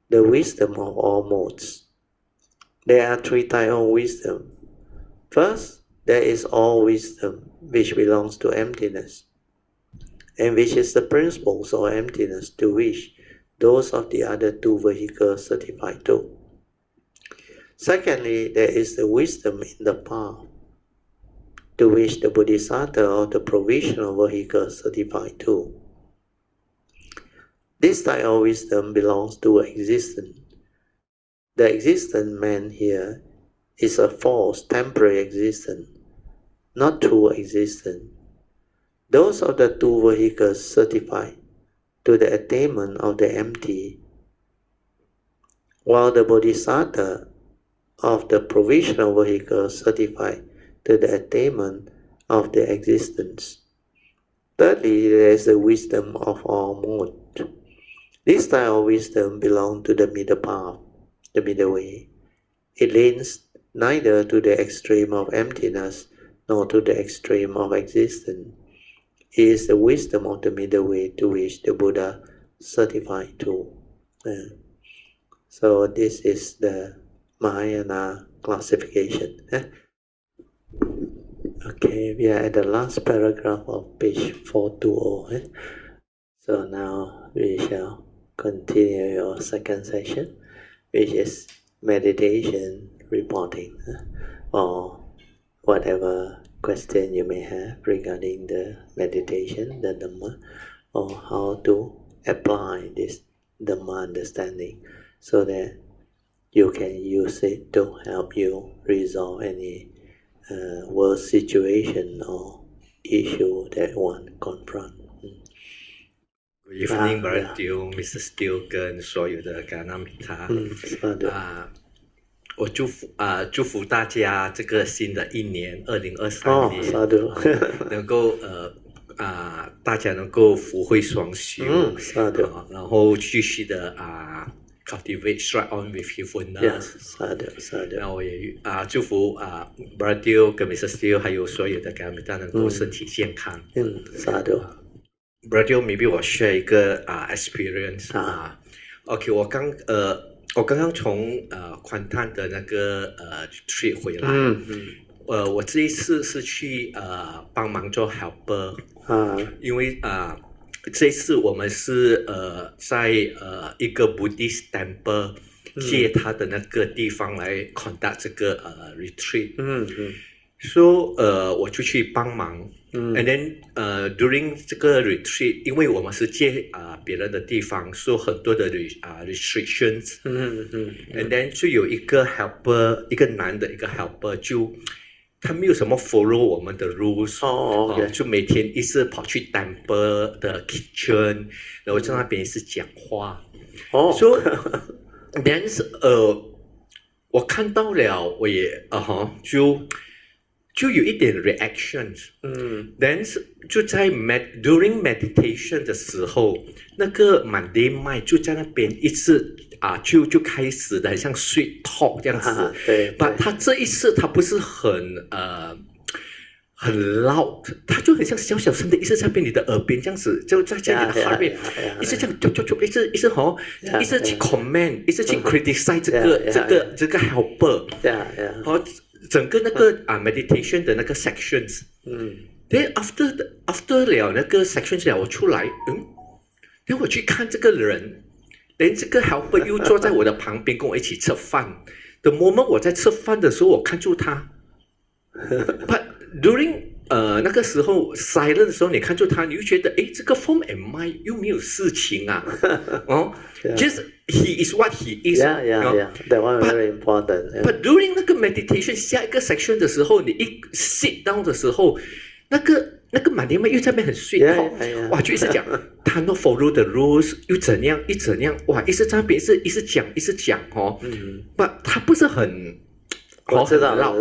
A: the wisdom of all modes. There are three types of wisdom. First, there is all wisdom, which belongs to emptiness, and which is the principles of emptiness to which those of the other two vehicles certify to. Secondly, there is the wisdom in the path, to which the Bodhisattva or the provisional vehicle certify to. This type of wisdom belongs to existence. The existence meant here is a false, temporary existence, not true existence. Those of the two vehicles certify to the attainment of the empty, while the Bodhisattva of the provisional vehicle certify to the attainment of the existence. Thirdly, there is the wisdom of all modes. This type of wisdom belongs to the middle path, the middle way. It leans neither to the extreme of emptiness nor to the extreme of existence. It is the wisdom of the middle way to which the Buddha certified to. So this is the Mahayana classification. Okay, we are at the last paragraph of page 420. So now we shall continue your second session, which is meditation reporting, or whatever question you may have regarding the meditation, the Dhamma, or how to apply this Dhamma understanding so that you can use it to help you resolve any world situation or issue that one confronts.
B: Good evening, Brother Teo, Mr. Steele 跟所有的噶纳米塔。我祝福大家这个新的一年2023年能够大家能够福慧双修，然后继续的cultivate stride on with healfulness。那我也祝福Brother Teo 跟 Mr. Steele 还有所有的噶纳米塔能够身体健康。Brother Teo，maybe 我 share 一个experience OK， 我刚刚从宽坦的那个trip 回来，我这一次是去帮忙做 helper，因为这一次我们是在一个 Buddhist temple 借他的那个地方来 conduct 这个retreat，so 我就去帮忙。And then during 这个 retreat， 因为我们是借别人的地方，所以很多的restrictions。And then 就有一个 helper， 一个男的一个 helper， 就他没有什么 follow 我们的 rules，就每天一直跑去 temple 的 kitchen， 然后在那边是讲话。So then 我看到了，我也就有一点 reactions，then 就在 during meditation 的时候，那个 Monday Mind 就在那边一直就开始的，很像 sweet talk 这样子。But 他这一次他不是很loud， 他就很像小小声的，一直在你的耳边这样子，就在你的 heart 边，一直这样一直一直去 comment， 一直去 criticize 这个 helper， 整个那个meditation 的那个 sections，then after 了那个 sections 了，我出来，then 我去看这个人，then 这个 helper 又坐在我的旁边跟我一起吃饭。The moment 我在吃饭的时候，我看住他，but during 那个时候 silent 的时候，你看住他，你就觉得这个 form and mind 又没有事情just he is what he is。
A: That one very important。
B: But during 那个 meditation 下一个 section 的时候，你一 sit down 的时候，那个满天妹又在那边很sweet talk，哇，就一直讲他 not follow the rules， 又怎样，哇，一直在那边一直讲，but 他不是很。
A: 我知道，not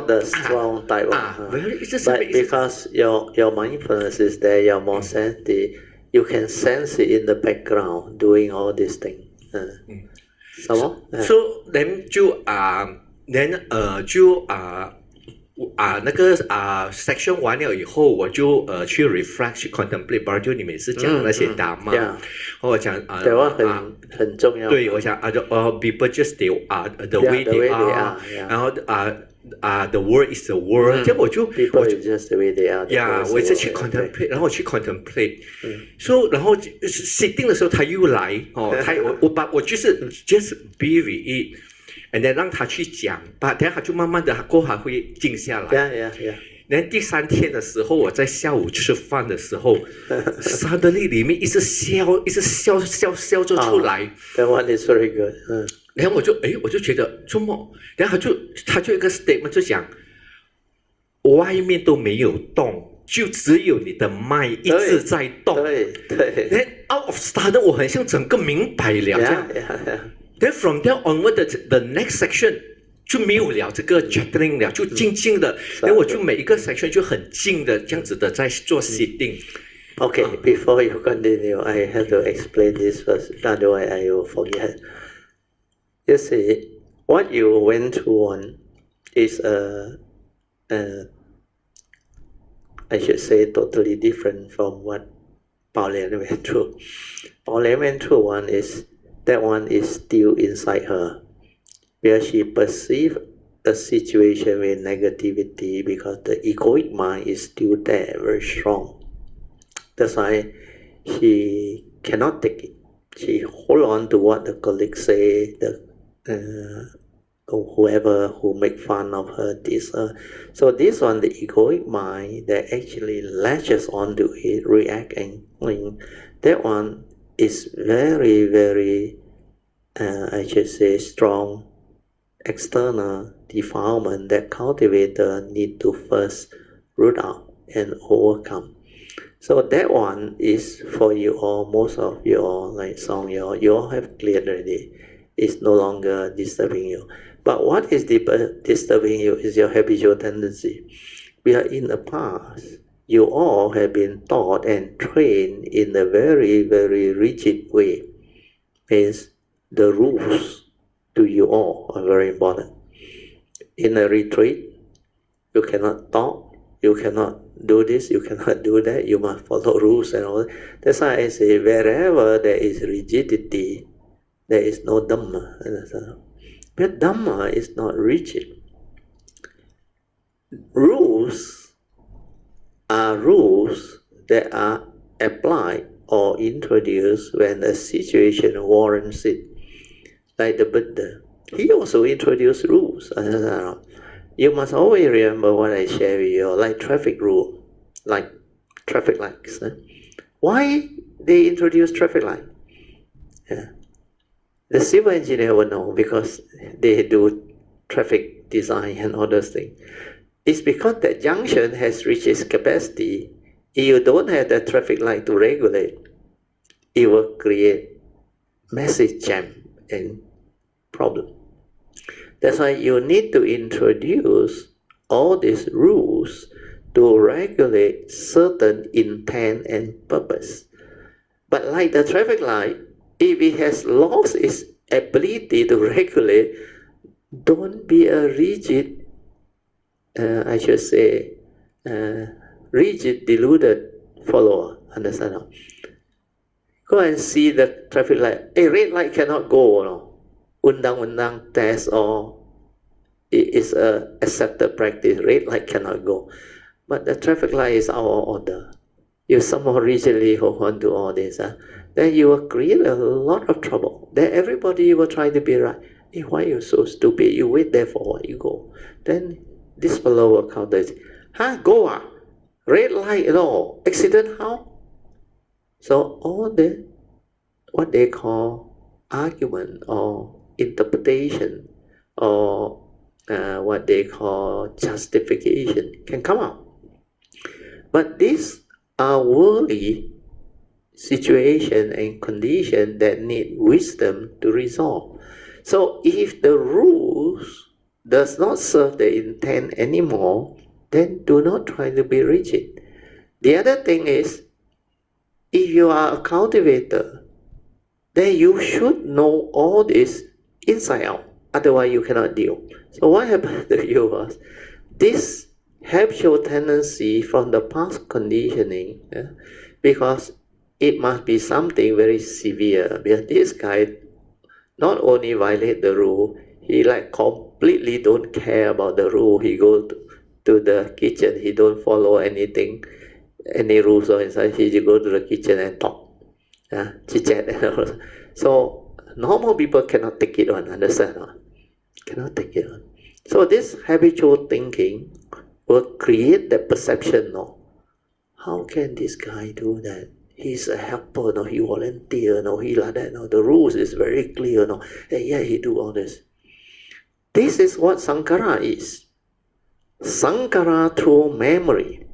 A: the strong type but because your mindfulness is there, you're more sensitive, you can sense it in the background doing all these things.
B: So then 那个section 完了以后，我就去 reflect 去 contemplate， 不然就你每次讲的那些 Dharma， 我讲
A: 对我很重要。
B: 对，我想people just the way they are， 然后the world is the world， 这样我就
A: people is just the way they are。
B: 我一直去 contemplate， 然后我去 contemplate，so 然后 sitting 的时候他又来我就是 just be with it。And then 让他去讲，等下他就慢慢的过后还会静下来。然后第3天的时候，我在下午吃饭的时候，suddenly 里面一直笑着出来。
A: That one is very good。
B: 然后我就觉得怎么？然后他就一个 statement 就讲，外面都没有动，就只有你的mind一直在动。
A: 对。
B: 然后 out of sudden 我很像整个明白了这样。Then from there onward, the next section 就没有了这个 chattering 了，就静静的。然后我就每一个 section 就很静的这样子的在做 sitting。Okay,
A: before you continue, I have to explain this first. Otherwise, I will forget. You see, what you went through on is I should say totally different from what Pauline went through. Pauline went through one is that one is still inside her, where she perceives a situation with negativity because the egoic mind is still there, very strong. That's why she cannot take it. She hold on to what the colleagues say, whoever who make fun of her, so this one, the egoic mind that actually latches onto it, reacting, that one is very, very, I should say, strong external defilement that cultivator need to first root out and overcome. So that one is for you all, most of your like song, you all have cleared already. It's no longer disturbing you. But what is disturbing you is your habitual tendency. We are in the past. You all have been taught and trained in a very, very rigid way. Means the rules to you all are very important. In a retreat, you cannot talk, you cannot do this, you cannot do that, you must follow rules and all that. That's why I say wherever there is rigidity, there is no Dhamma. But Dhamma is not rigid. Rules are rules that are applied or introduced when a situation warrants it. Like the Buddha, he also introduced rules. You must always remember what I share with you, like traffic rule, like traffic lights. Why they introduce traffic light? Yeah. The civil engineer will know because they do traffic design and all those things. It's because that junction has reached its capacity. If you don't have the traffic light to regulate, it will create massive jam and problem. That's why you need to introduce all these rules to regulate certain intent and purpose. But like the traffic light, if it has lost its ability to regulate, don't be a rigid, rigid, deluded follower. Understand? Go and see the traffic light. A red light cannot go. No? Undang test or it is a accepted practice. Red light cannot go. But the traffic light is our order. You somehow rigidly hold on to all this. Then you will create a lot of trouble. Then everybody will try to be right. Hey, why are you so stupid? You wait there for what? You go. Then this fellow will counter. Go red light at all. Accident how? So all the what they call argument or interpretation or what they call justification can come out. But these are worldly situation and condition that need wisdom to resolve. So if the rules does not serve the intent anymore, then do not try to be rigid. The other thing is, if you are a cultivator, then you should know all this inside out. Otherwise you cannot deal. So what happened to you was, this habitual tendency from the past conditioning, because it must be something very severe, because this guy not only violate the rule, he like completely don't care about the rule. He go to the kitchen, he don't follow anything, any rules or inside. He just go to the kitchen and talk, chit-chat and all. So normal people cannot take it on, understand? Cannot take it on. So this habitual thinking will create the perception, how can this guy do that? He's a helper, he volunteer, he like that, the rules is very clear, and yeah, he do all this. This is what Sankara is. Sankara through memory,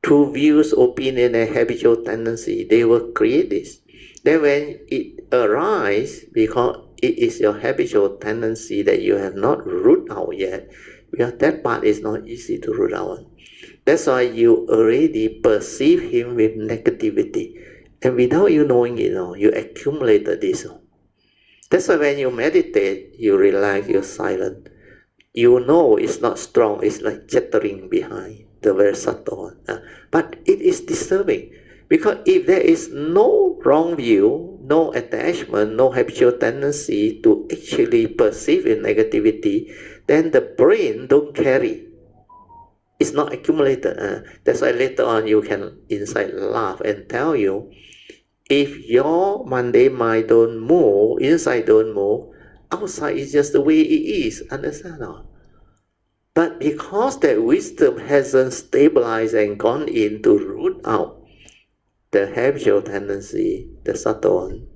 A: through views, opinion, and habitual tendency, they will create this. Then when it arises, because it is your habitual tendency that you have not rooted out yet, because that part is not easy to root out. That's why you already perceive him with negativity. And without you knowing it, you accumulated this. That's why when you meditate, you relax, you're silent. You know it's not strong, it's like chattering behind, the very subtle one. But it is disturbing. Because if there is no wrong view, no attachment, no habitual tendency to actually perceive in negativity, then the brain don't carry. It's not accumulated. That's why later on you can inside laugh and tell you, if your mundane mind don't move, inside don't move, outside is just the way it is. Understand? But because that wisdom hasn't stabilized and gone in to root out the habitual tendency, the subtle one,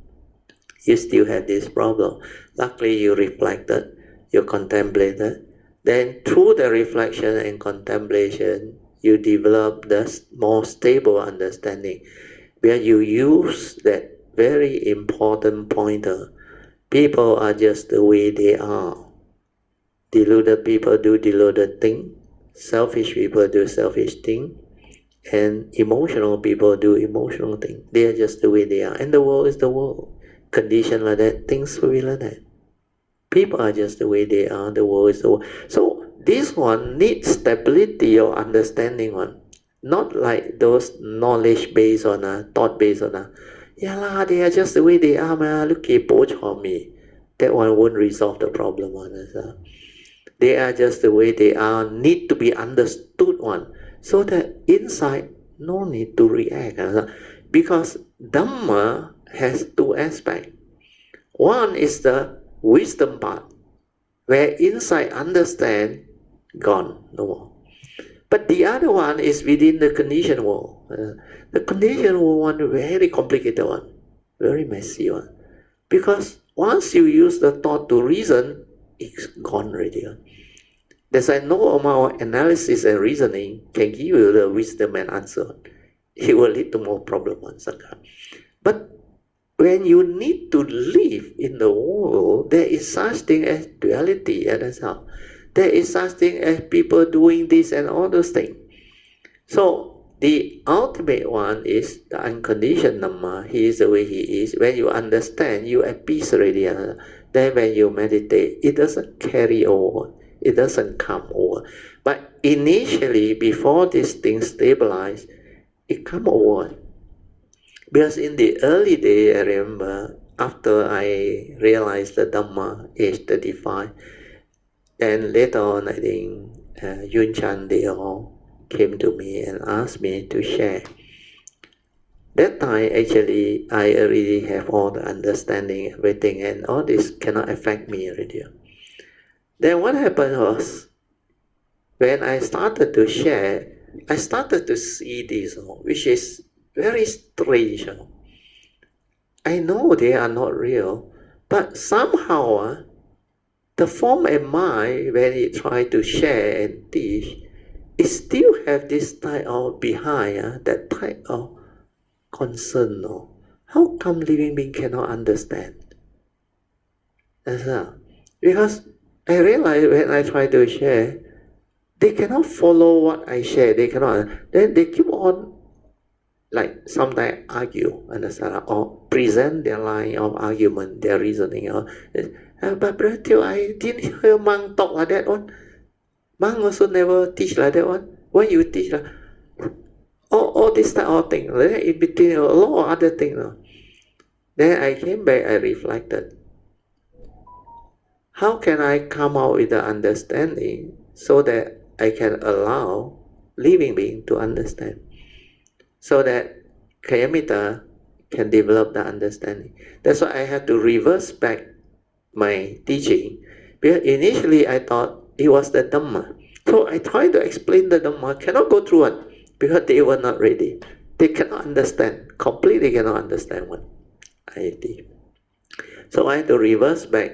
A: you still have this problem. Luckily you reflected, you contemplated. Then through the reflection and contemplation, you develop the more stable understanding, where you use that very important pointer. People are just the way they are. Deluded people do deluded thing. Selfish people do selfish thing. And emotional people do emotional thing. They are just the way they are. And the world is the world. Condition like that, things will be like that. People are just the way they are. The world is the world. So this one needs stability or understanding one. Not like those knowledge based on thought based on yeah lah, they are just the way they are, man. Look at me. That one won't resolve the problem one. They are just the way they are, need to be understood one. So that inside, no need to react. Because Dhamma has two aspects. One is the wisdom part, where inside understand, gone, no more. But the other one is within the conditioned world. The conditioned world one, very complicated one, very messy one. Because once you use the thought to reason, it's gone already. That's why no amount of analysis and reasoning can give you the wisdom and answer. It will lead to more problems. But when you need to live in the world, there is such thing as duality, and that's how. There is such thing as people doing this and all those things. So the ultimate one is the unconditioned Dhamma. He is the way he is. When you understand, you at peace already. Then when you meditate, it doesn't carry over. It doesn't come over. But initially, before this thing stabilize, it come over. Because in the early day, I remember, after I realized the Dhamma, age 35, and later on, I think Yun Chan, they all came to me and asked me to share. That time, actually, I already have all the understanding, everything, and all this cannot affect me already. Then what happened was, when I started to share, I started to see this, which is very strange. I know they are not real, but somehow the form and mind, when it try to share and teach, it still have this type of behind, that type of concern. How come living being cannot understand? Because I realize when I try to share, they cannot follow what I share. They cannot. Then they keep on, like sometimes argue, understand, or present their line of argument, their reasoning. But brother, I didn't hear Mang talk like that one. Mang also never teach like that one. Why you teach like all this type of thing? In between a lot of other things. Then I came back, I reflected. How can I come out with the understanding so that I can allow living being to understand? So that Kayamita can develop the understanding. That's why I have to reverse back my teaching. Because initially I thought it was the Dhamma. So I tried to explain the Dhamma, cannot go through it because they were not ready. They cannot understand, completely cannot understand what I teach. So I had to reverse back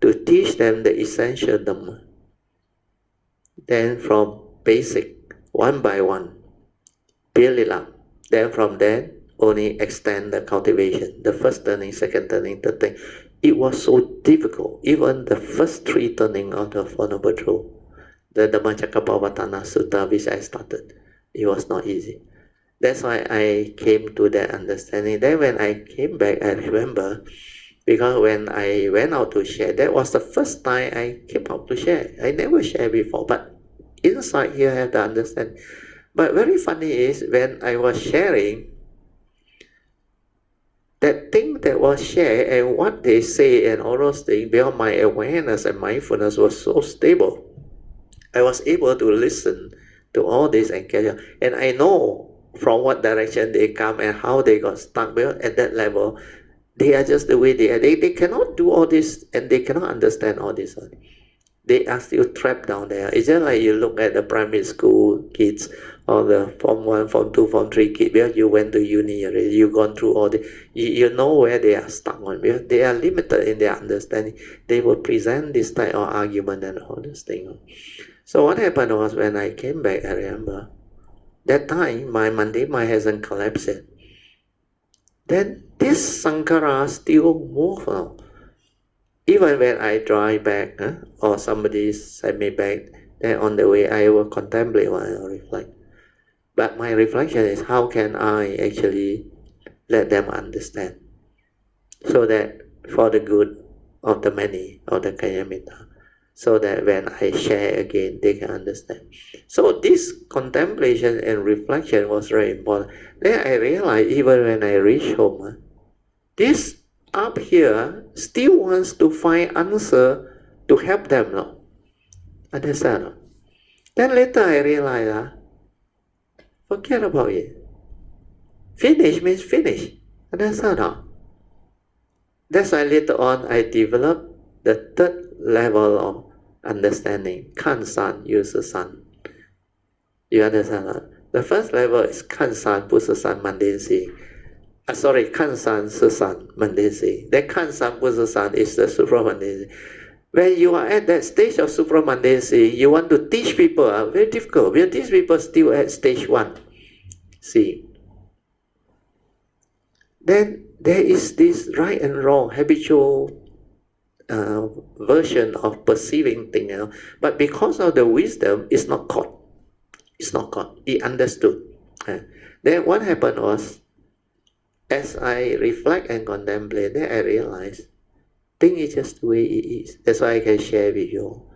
A: to teach them the essential Dhamma. Then from basic, one by one, build it up. Then from there, only extend the cultivation. The first turning, second turning, third turning. It was so difficult. Even the first three turning of the Four Noble Truths, the Dhammacakkappavattana Sutta which I started, it was not easy. That's why I came to that understanding. Then when I came back, I remember, because when I went out to share, that was the first time I came out to share. I never shared before, but inside here I have the understanding. But very funny is, when I was sharing, that thing that was shared and what they say and all those things, beyond my awareness and mindfulness was so stable. I was able to listen to all this and catch up. And I know from what direction they come and how they got stuck. Because at that level, they are just the way they are. They cannot do all this and they cannot understand all this. They are still trapped down there. It's just like you look at the primary school kids or the Form 1, Form 2, Form 3 kids. Because you went to uni already, you've gone through all the... You know where they are stuck on. Because they are limited in their understanding. They will present this type of argument and all this thing. So what happened was, when I came back, I remember, that time my mundane mind hasn't collapsed yet. Then this Sankara still move now. Even when I drive back, or somebody send me back, then on the way I will contemplate or I will reflect. But my reflection is how can I actually let them understand, so that for the good of the many, of the Kayamita, so that when I share again, they can understand. So this contemplation and reflection was very important. Then I realized even when I reach home, this up here still wants to find answer to help them now. Understand? Then later I realized, forget about it. Finish means finish. Understand? That's why later on I developed the third level of understanding. Kan san, use san. You understand? The first level is kan san, pu san, mundane seeing. Kan san, si san, mundane seeing. That kan san, pu san is the supramundane. When you are at that stage of supramundane seeing, you want to teach people, very difficult. Because these people still at stage 1 seeing. Then there is this right and wrong, habitual version of perceiving things, but because of the wisdom, it's not caught. It's not caught. He understood. Then what happened was, as I reflect and contemplate, then I realize, thing is just the way it is. That's why I can share with you.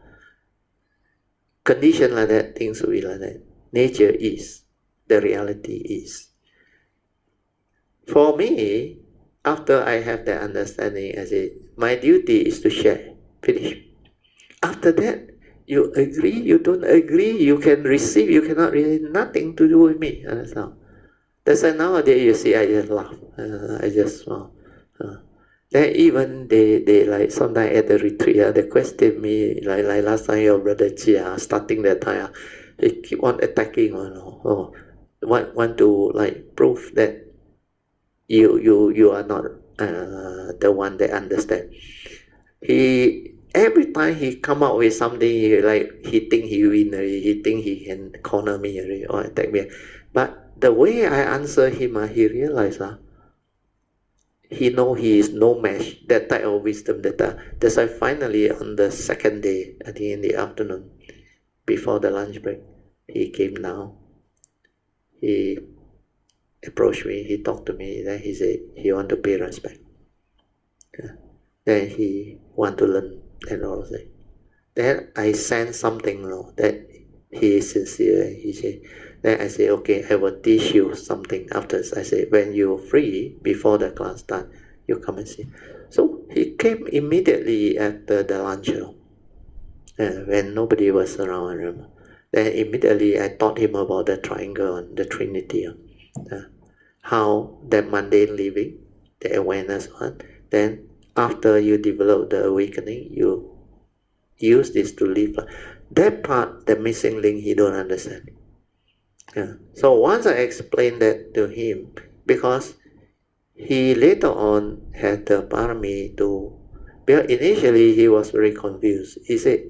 A: Condition like that, things will be like that. Nature is. The reality is. For me, after I have that understanding, I say, my duty is to share. Finish. After that, you agree, you don't agree, you can receive, you cannot receive, nothing to do with me. Understand? That's why nowadays you see, I just laugh. I just smile. Then even they like sometimes at the retreat, they question me, like last time your brother Chia, starting that time, they keep on attacking, want to like prove that you are not the one that understand. Every time he come out with something, he think he win already, he think he can corner me already or attack me. But the way I answer him, he realized he know he is no match. That type of wisdom. That's why finally on the second day, I think in the afternoon, before the lunch break, he came down. He approached me, he talked to me, then he said he want to pay respect. Then he want to learn and all that. Then I sense something that he is sincere. He said, then I say, okay, I will teach you something after. I say, when you're free, before the class start, you come and see. So he came immediately after the lunch, when nobody was around. Then immediately I taught him about the triangle and the Trinity. How the mundane living, the awareness one, then after you develop the awakening, you use this to live. That part, the missing link, he don't understand. So once I explained that to him, because he later on had the parami to, because initially he was very confused. He said,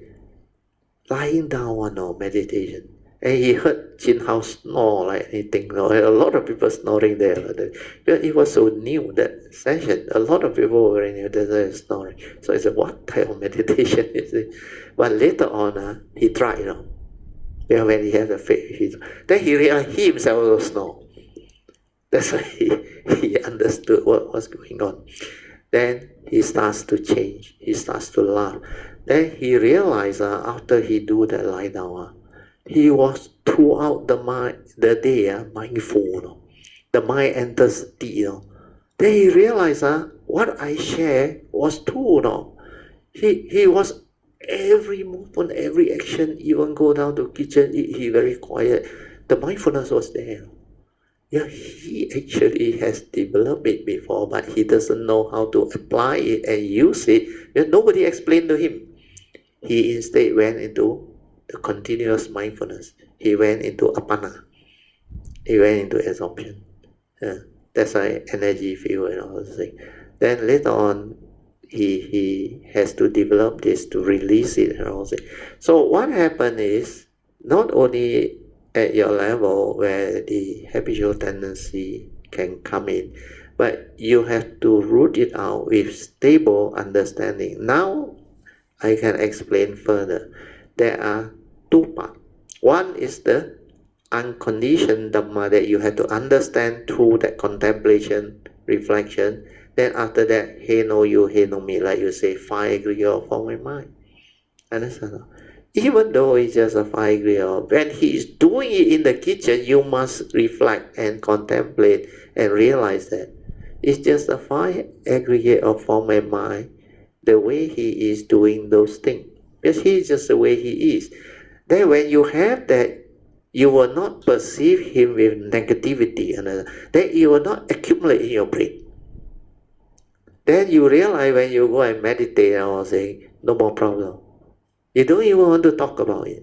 A: lying down, meditation. And he heard Chin House snore like anything. A lot of people snoring there. Because it was so new, that session. A lot of people were very new, they're snoring. So I said, what type of meditation is it? But later on, he tried, Because when he had a faith, then he realized he himself also snore. That's why he understood what was going on. Then he starts to change. He starts to laugh. Then he realized after he do that lie down, he was throughout the day mindful. The mind enters deep. Then he realized what I share was true. He was every movement, every action, even go down to kitchen, he very quiet. The mindfulness was there. Yeah, he actually has developed it before, but he doesn't know how to apply it and use it. Nobody explained to him. He instead went into the continuous mindfulness. He went into apana. He went into absorption. That's why energy field and all those things. Then later on, he has to develop this to release it and all that. So what happened is, not only at your level where the habitual tendency can come in, but you have to root it out with stable understanding. Now I can explain further. There are two parts. One is the unconditioned Dhamma that you have to understand through that contemplation, reflection. Then after that, hey no you, hey no me, like you say, 5 aggregate form my mind. Understand? Even though it's just a 5 aggregate, when he is doing it in the kitchen, you must reflect and contemplate and realize that it's just a 5 aggregate of form and mind, the way he is doing those things. Because he is just the way he is. Then when you have that, you will not perceive him with negativity, and then it will not accumulate in your brain. Then you realize when you go and meditate, I was saying, no more problem. You don't even want to talk about it,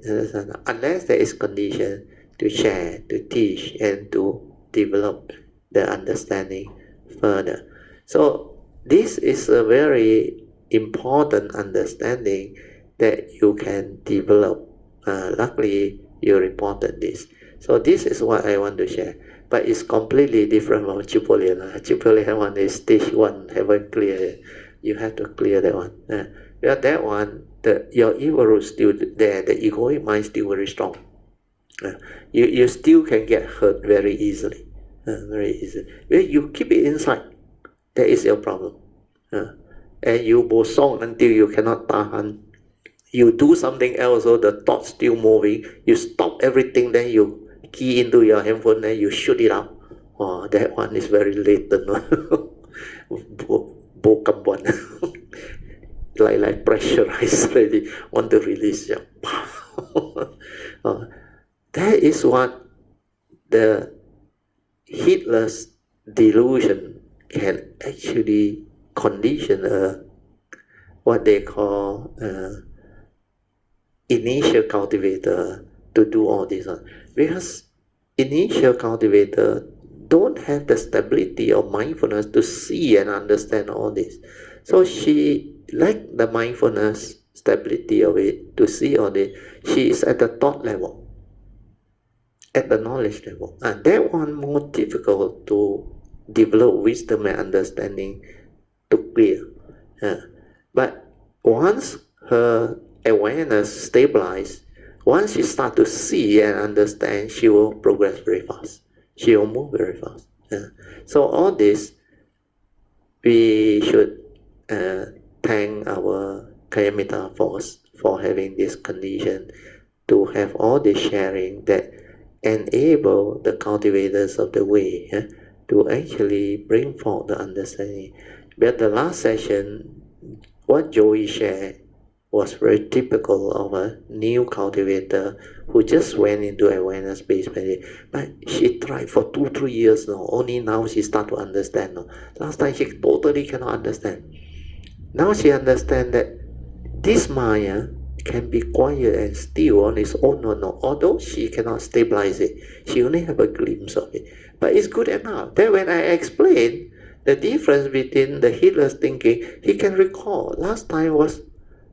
A: unless there is condition to share, to teach, and to develop the understanding further. So this is a very important understanding that you can develop. Luckily, you reported this. So this is what I want to share. But it's completely different from Chipolian. Chipolian one is stage 1, haven't cleared. You have to clear that one. Because that one, your evil root still there, the egoic mind still very strong. You still can get hurt very easily. Very easily. Because you keep it inside. That is your problem. And you bosong until you cannot tahan. You do something else, so the thoughts still moving. You stop everything, then you key into your handphone, then you shoot it out. Oh, that one is very latent. Bokam one. like pressurized already. Want to release. That is what the heedless delusion can actually condition what they call initial cultivator to do all this. Because initial cultivator don't have the stability of mindfulness to see and understand all this. So she lack the mindfulness stability of it to see all this. She is at the thought level, at the knowledge level. And that one more difficult to develop wisdom and understanding to clear. But once her awareness stabilizes, once she starts to see and understand, she will progress very fast. She will move very fast. So all this, we should thank our Kayamita force for having this condition to have all this sharing that enable the cultivators of the way to actually bring forth the understanding. But the last session, what Joey shared was very typical of a new cultivator who just went into awareness-based meditation. But she tried for 2-3 years now. Only now she starts to understand now. Last time she totally cannot understand. Now she understands that this Maya can be quiet and still on its own or not. Although she cannot stabilize it, she only have a glimpse of it. But it's good enough. Then when I explain the difference between the heedless thinking, he can recall last time was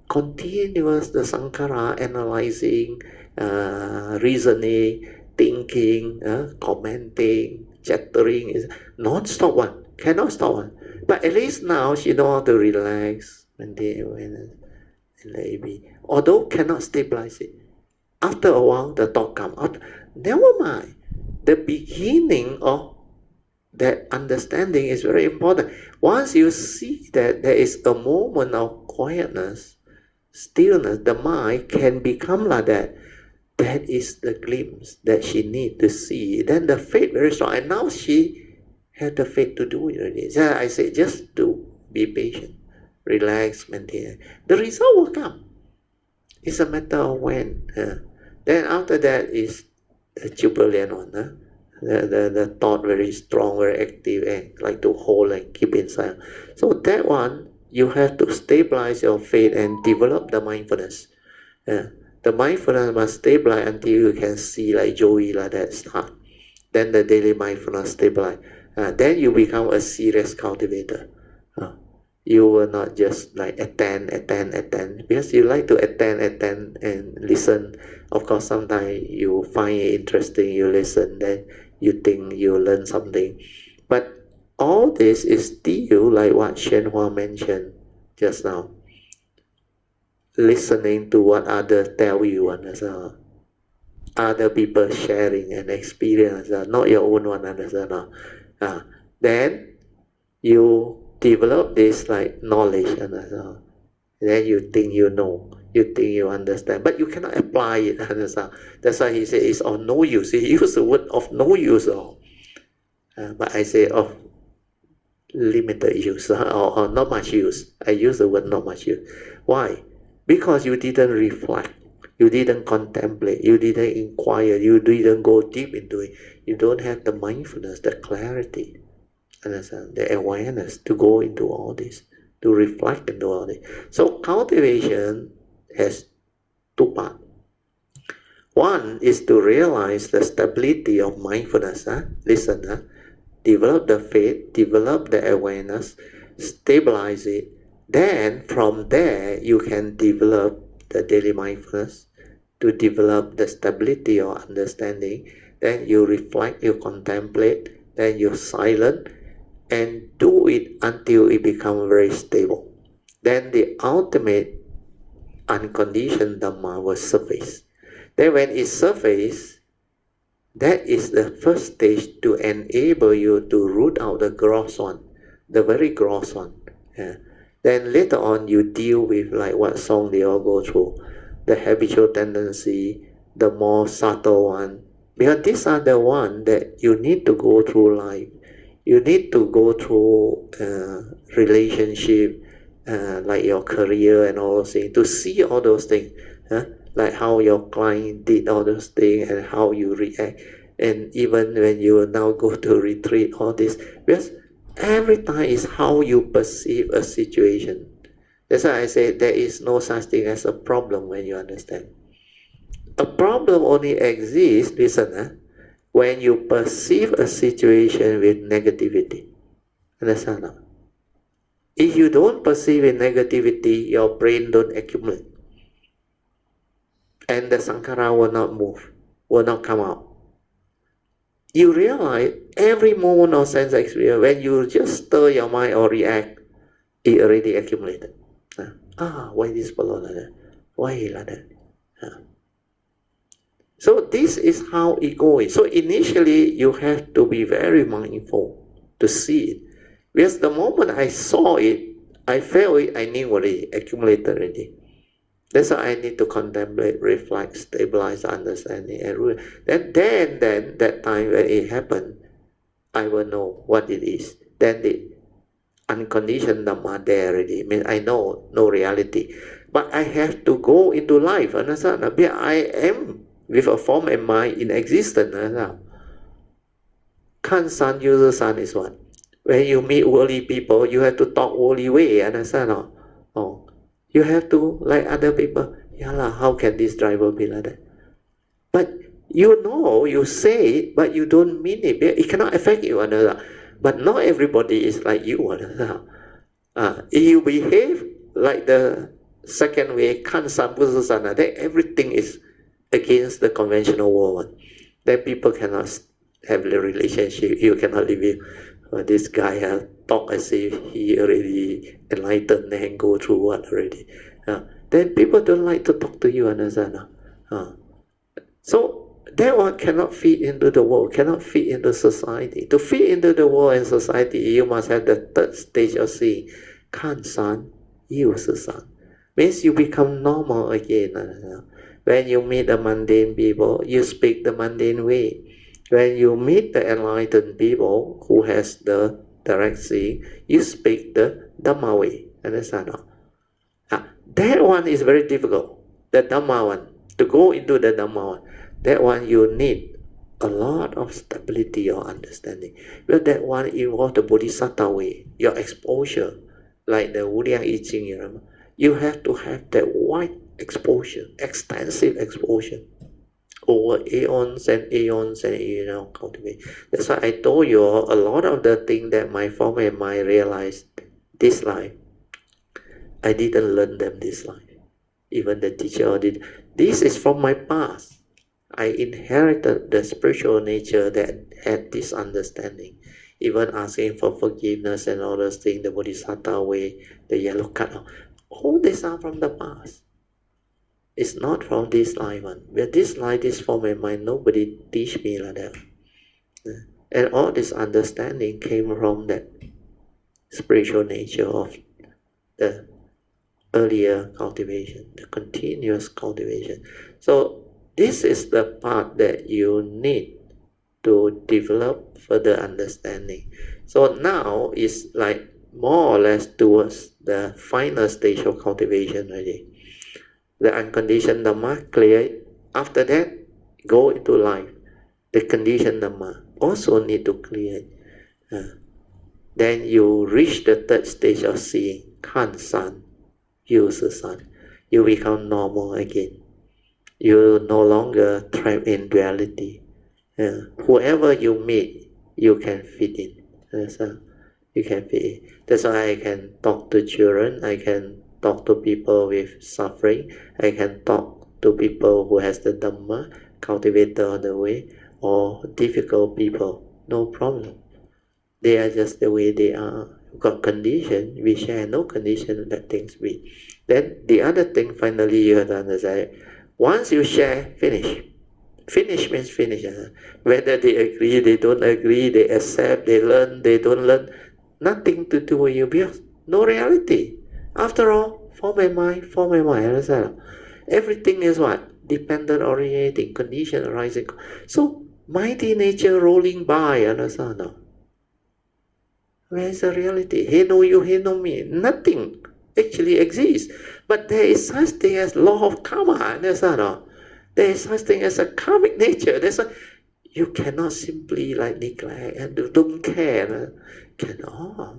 A: continuous, the Sankara analyzing, reasoning, thinking, commenting, chattering, is non-stop one, cannot stop one. But at least now she knows how to relax, maintain awareness, and let it be. Although cannot stabilize it. After a while, the thought comes out. Never mind. The beginning of that understanding is very important. Once you see that there is a moment of quietness, stillness, the mind can become like that. That is the glimpse that she needs to see. Then the faith very strong. And now she had the faith to do it already. So I say, just do, be patient, relax, maintain. The result will come. It's a matter of when. Then after that is the Jubilant one. The thought very strong, very active, and like to hold and keep inside. So that one, you have to stabilize your faith and develop the mindfulness. The mindfulness must stabilize until you can see like Joey like that start. Then the daily mindfulness stabilize. Then you become a serious cultivator. You will not just like attend, because you like to attend and listen. Of course, sometimes you find it interesting, you listen, then you think you learn something. But all this is still like what Shen Hua mentioned just now. Listening to what others tell you, understand? Other people sharing an experience, not your own one, understand? Then you develop this like knowledge, understand? Then you think you know, you think you understand, but you cannot apply it, understand? That's why he said it's of no use. He used the word of no use, but I say of limited use, or not much use. I use the word not much use. Why? Because you didn't reflect, you didn't contemplate, you didn't inquire, you didn't go deep into it. You don't have the mindfulness, the clarity, understand, the awareness to go into all this, to reflect into all this. So cultivation has two parts. One is to realize the stability of mindfulness. Listen, develop the faith, develop the awareness, stabilize it. Then from there you can develop the daily mindfulness to develop the stability or understanding. Then you reflect, you contemplate, then you silent and do it until it becomes very stable. Then the ultimate unconditioned Dhamma will surface. Then when it surfaces, that is the first stage to enable you to root out the gross one, the very gross one. Then later on you deal with like what song they all go through, the habitual tendency, the more subtle one. Because these are the ones that you need to go through life. You need to go through relationship, like your career and all those things, to see all those things. Like how your client did all those things and how you react. And even when you now go to retreat, all this, because every time is how you perceive a situation. That's why I say there is no such thing as a problem when you understand. A problem only exists, listen, when you perceive a situation with negativity. Understand? If you don't perceive with negativity, your brain don't accumulate. And the sankhara will not move, will not come out. You realize every moment of sense experience, when you just stir your mind or react, it already accumulated. Why this fellow like that? Why he like that? So this is how it goes. So initially you have to be very mindful to see it. Because the moment I saw it, I felt it, I knew already, accumulated already. That's why I need to contemplate, reflect, stabilize, understanding, and rule. Then that time when it happened, I will know what it is. Then the unconditioned Dhamma there already. I mean, I know no reality. But I have to go into life, understand? Because I am with a form and mind in existence. Kan san user san is one. When you meet worldly people, you have to talk worldly way, understand? You have to, like other people, how can this driver be like that? But you know, you say it, but you don't mean it. It cannot affect you. But not everybody is like you. If you behave like the second way, kan san busa san, then everything is against the conventional world. Then people cannot have a relationship. You cannot live with this guy talk as if he already enlightened and go through what already. Then people don't like to talk to you, understand? So that one cannot fit into the world, cannot fit into society. To fit into the world and society, you must have the third stage of seeing. Kan san, yu san. Means you become normal again. When you meet the mundane people, you speak the mundane way. When you meet the enlightened people who has the direct seeing, you speak the Dhamma way. Understand? That one is very difficult. The Dhamma one. To go into the Dhamma one, that one you need a lot of stability or understanding. Well, that one involves the Bodhisattva way, your exposure, like the Wuliang I Ching, you remember? You have to have that wide exposure, extensive exposure over aeons and aeons and cultivate. That's why I told you a lot of the things that my former mind realized this life, I didn't learn them this life. Even the teacher did. This is from my past. I inherited the spiritual nature that had this understanding. Even asking for forgiveness and all those things, the Bodhisattva way, the yellow cut. All these are from the past. It's not from this life one. But this life, this form of mind, nobody teach me like that. And all this understanding came from that spiritual nature of the earlier cultivation, the continuous cultivation. So this is the part that you need to develop further understanding. So now it's like more or less towards the final stage of cultivation already. The unconditioned Dhamma clear. After that, go into life. The conditioned Dhamma also need to clear. Then you reach the third stage of seeing, Kan San, use the sun. You become normal again. You no longer trapped in duality. Whoever you meet, you can fit in. You can fit in. That's why I can talk to children. I can talk to people with suffering. I can talk to people who has the Dhamma, cultivated on the way, or difficult people. No problem. They are just the way they are. Got condition, we share. No condition, let things be. Then the other thing, finally, you have to understand. Once you share, finish. Finish means finish. Whether they agree, they don't agree, they accept, they learn, they don't learn, nothing to do with you because no reality. After all, form and mind, understand? Everything is what? Dependent originating, condition arising. So, mighty nature rolling by, understand? Where is the reality? He know you, he know me. Nothing actually exists. But there is such thing as law of karma, understand? There is such thing as a karmic nature. You cannot simply like neglect and don't care. Cannot.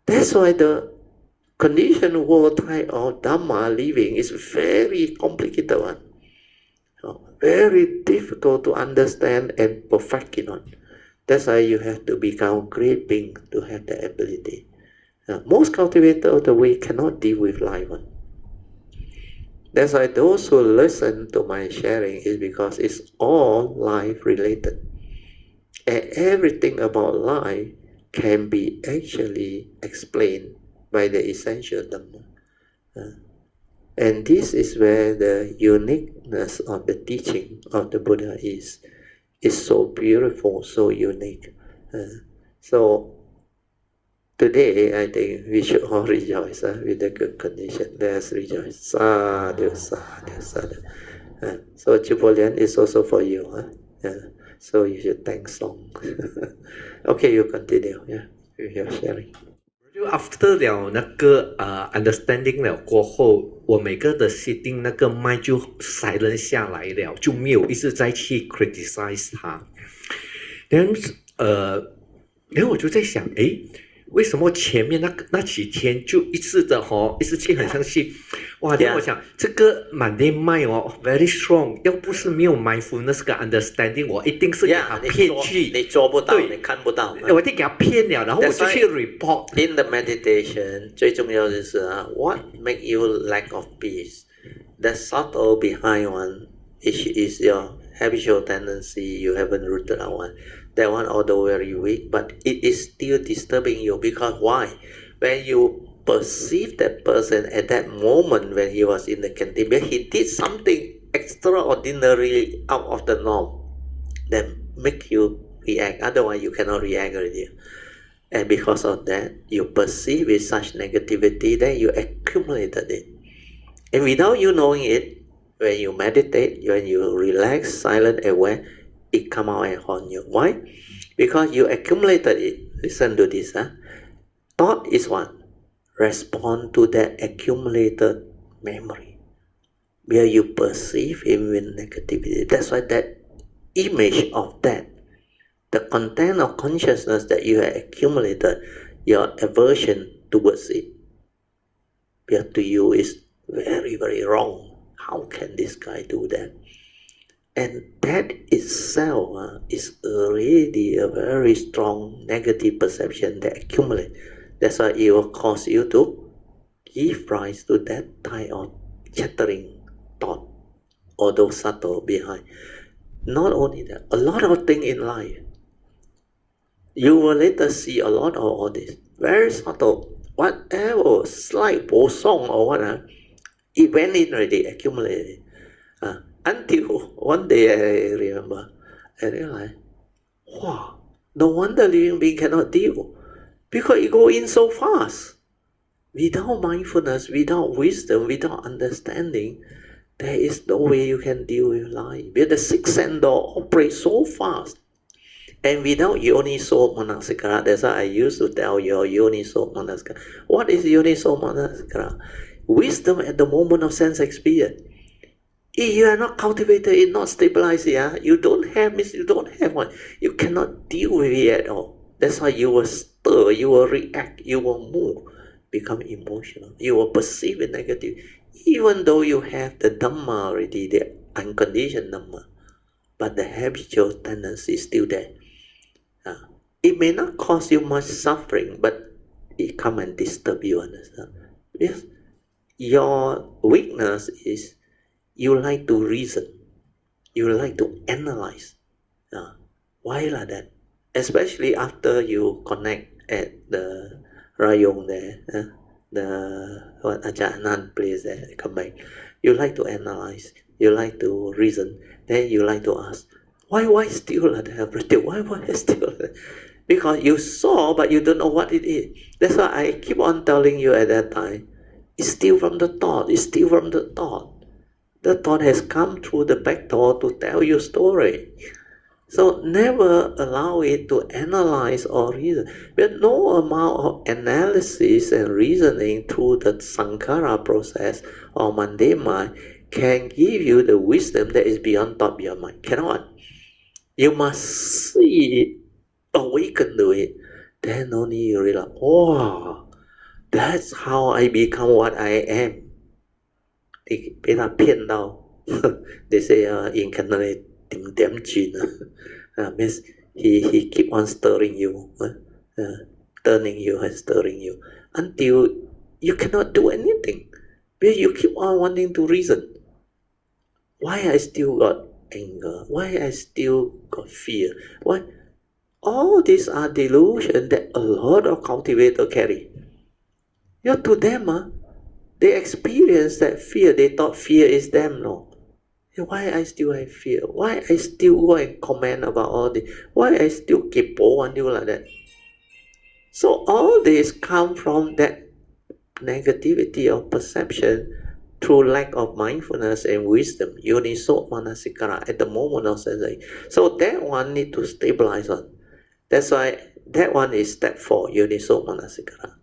A: That's why the conditioned world type of Dhamma living is very complicated one. Very difficult to understand and perfect it on. That's why you have to become great being to have the ability. Most cultivators of the way cannot deal with life one. That's why those who listen to my sharing is because it's all life related. And everything about life can be actually explained by the essential Dhamma. And this is where the uniqueness of the teaching of the Buddha is so beautiful, so unique. So today, I think we should all rejoice with the good condition. Let's rejoice. Sadhu, sadhu, sadhu. So Chupolian is also for you. So you should thank song. Okay, you continue. With your sharing.
B: After 了那个understanding 了过后，我每个的 sitting 那个 mind 就 silent 下来了，就没有一直在去 criticize 它。然后我就在想，为什么前面那几天就一直的一直去很生气，哇！然后我想这个 Monday mind very strong， 要不是没有 mindfulness 跟 understanding， 我一定是给他骗去，
A: 你做不到，你看不到，
B: 我一定给他骗了，然后我就去 report。
A: In the meditation， 最重要的是what make you lack of peace? The subtle behind one is your habitual tendency you haven't rooted out one. That one although very weak, but it is still disturbing you because why? When you perceive that person at that moment when he was in the canteen, he did something extraordinary out of the norm that make you react. Otherwise, you cannot react already. And because of that, you perceive with such negativity, then you accumulated it. And without you knowing it, when you meditate, when you relax, silent, aware, it come out and haunt you. Why? Because you accumulated it. Listen to this. Thought is what? Respond to that accumulated memory. Where you perceive him with negativity. That's why that image of that, the content of consciousness that you have accumulated, your aversion towards it, because to you is very, very wrong. How can this guy do that? And that itself is already a very strong negative perception that accumulates. That's why it will cause you to give rise to that type of chattering thought or those subtle behind. Not only that, a lot of things in life, you will later see a lot of all this. Very subtle. Whatever, slight song or what, it went in already, accumulated. Until one day I remember, I realized, wow, no wonder living being cannot deal. Because it go in so fast. Without mindfulness, without wisdom, without understanding, there is no way you can deal with life. Because the sixth sense door operates so fast. And without Yoniso Manasikara, that's why I used to tell you Yoniso Manasikara. What is Yoniso Manasikara? Wisdom at the moment of sense experience. If you are not cultivated, it's not stabilized, you don't have means you don't have one. You cannot deal with it at all. That's why you will stir, you will react, you will move, become emotional. You will perceive it negative. Even though you have the Dhamma already, the unconditioned Dhamma, but the habitual tendency is still there. It may not cause you much suffering, but it come and disturb you, understand? Yes. Your weakness is you like to reason, you like to analyze. Why like that? Especially after you connect at the Rayong there, the what Ajahn place there, come back. You like to analyze, you like to reason, then you like to ask, why still like that? Why still like that? Because you saw, but you don't know what it is. That's why I keep on telling you at that time, it's still from the thought, it's still from the thought. The thought has come through the back door to tell you story. So never allow it to analyze or reason. But no amount of analysis and reasoning through the sankhara process or mundane mind can give you the wisdom that is beyond thought, beyond mind. Cannot. You must see it, awaken to it. Then only you realize, wow, that's how I become what I am. They say incarnate means he keep on stirring you, turning you and stirring you until you cannot do anything. Because you keep on wanting to reason. Why I still got anger? Why I still got fear? Why? All these are delusions that a lot of cultivators carry. To them, they experience that fear. They thought fear is them. No. Why I still have fear? Why I still go and comment about all this? Why I still keep on you like that? So all this come from that negativity of perception through lack of mindfulness and wisdom. Yoniso manasikara at the moment of sensation. So that one need to stabilize on. That's why that one is step 4, Yoniso manasikara.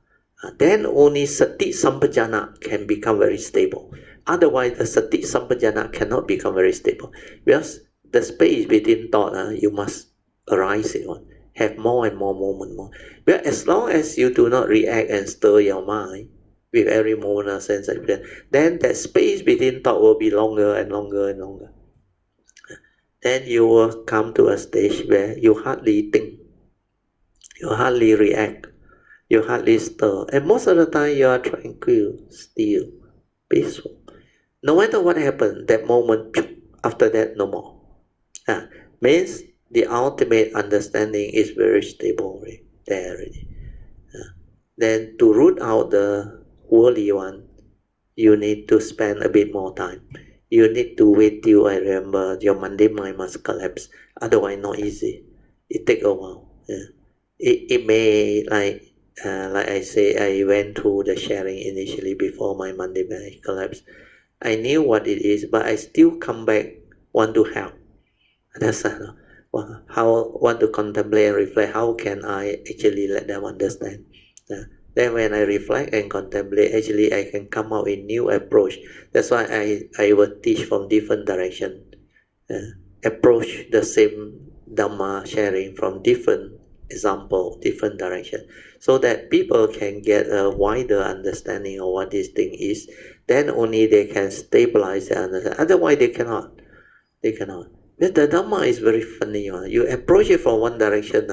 A: Then only sati sampajana can become very stable. Otherwise, the sati sampajana cannot become very stable. Because the space between thought, you must arise it on. Have more and more moment more. But as long as you do not react and stir your mind with every moment of sense experience, then that space between thought will be longer and longer and longer. Then you will come to a stage where you hardly think, you hardly react, you hardly stir, and most of the time you are tranquil, still, peaceful. No matter what happens, that moment, after that, no more. Means the ultimate understanding is very stable there already. Then to root out the worldly one, you need to spend a bit more time. You need to wait till, I remember, your mundane mind must collapse. Otherwise, not easy. It takes a while. It may, like I say, I went through the sharing initially before my mundane mind collapsed. I knew what it is, but I still come back, want to help. That's how want to contemplate and reflect. How can I actually let them understand? Then when I reflect and contemplate, actually I can come out with new approach. That's why I will teach from different direction. Approach the same Dhamma sharing from different example, different direction, so that people can get a wider understanding of what this thing is. Then only they can stabilize the understanding. Otherwise they cannot. They cannot. But the Dhamma is very funny. You approach it from one direction,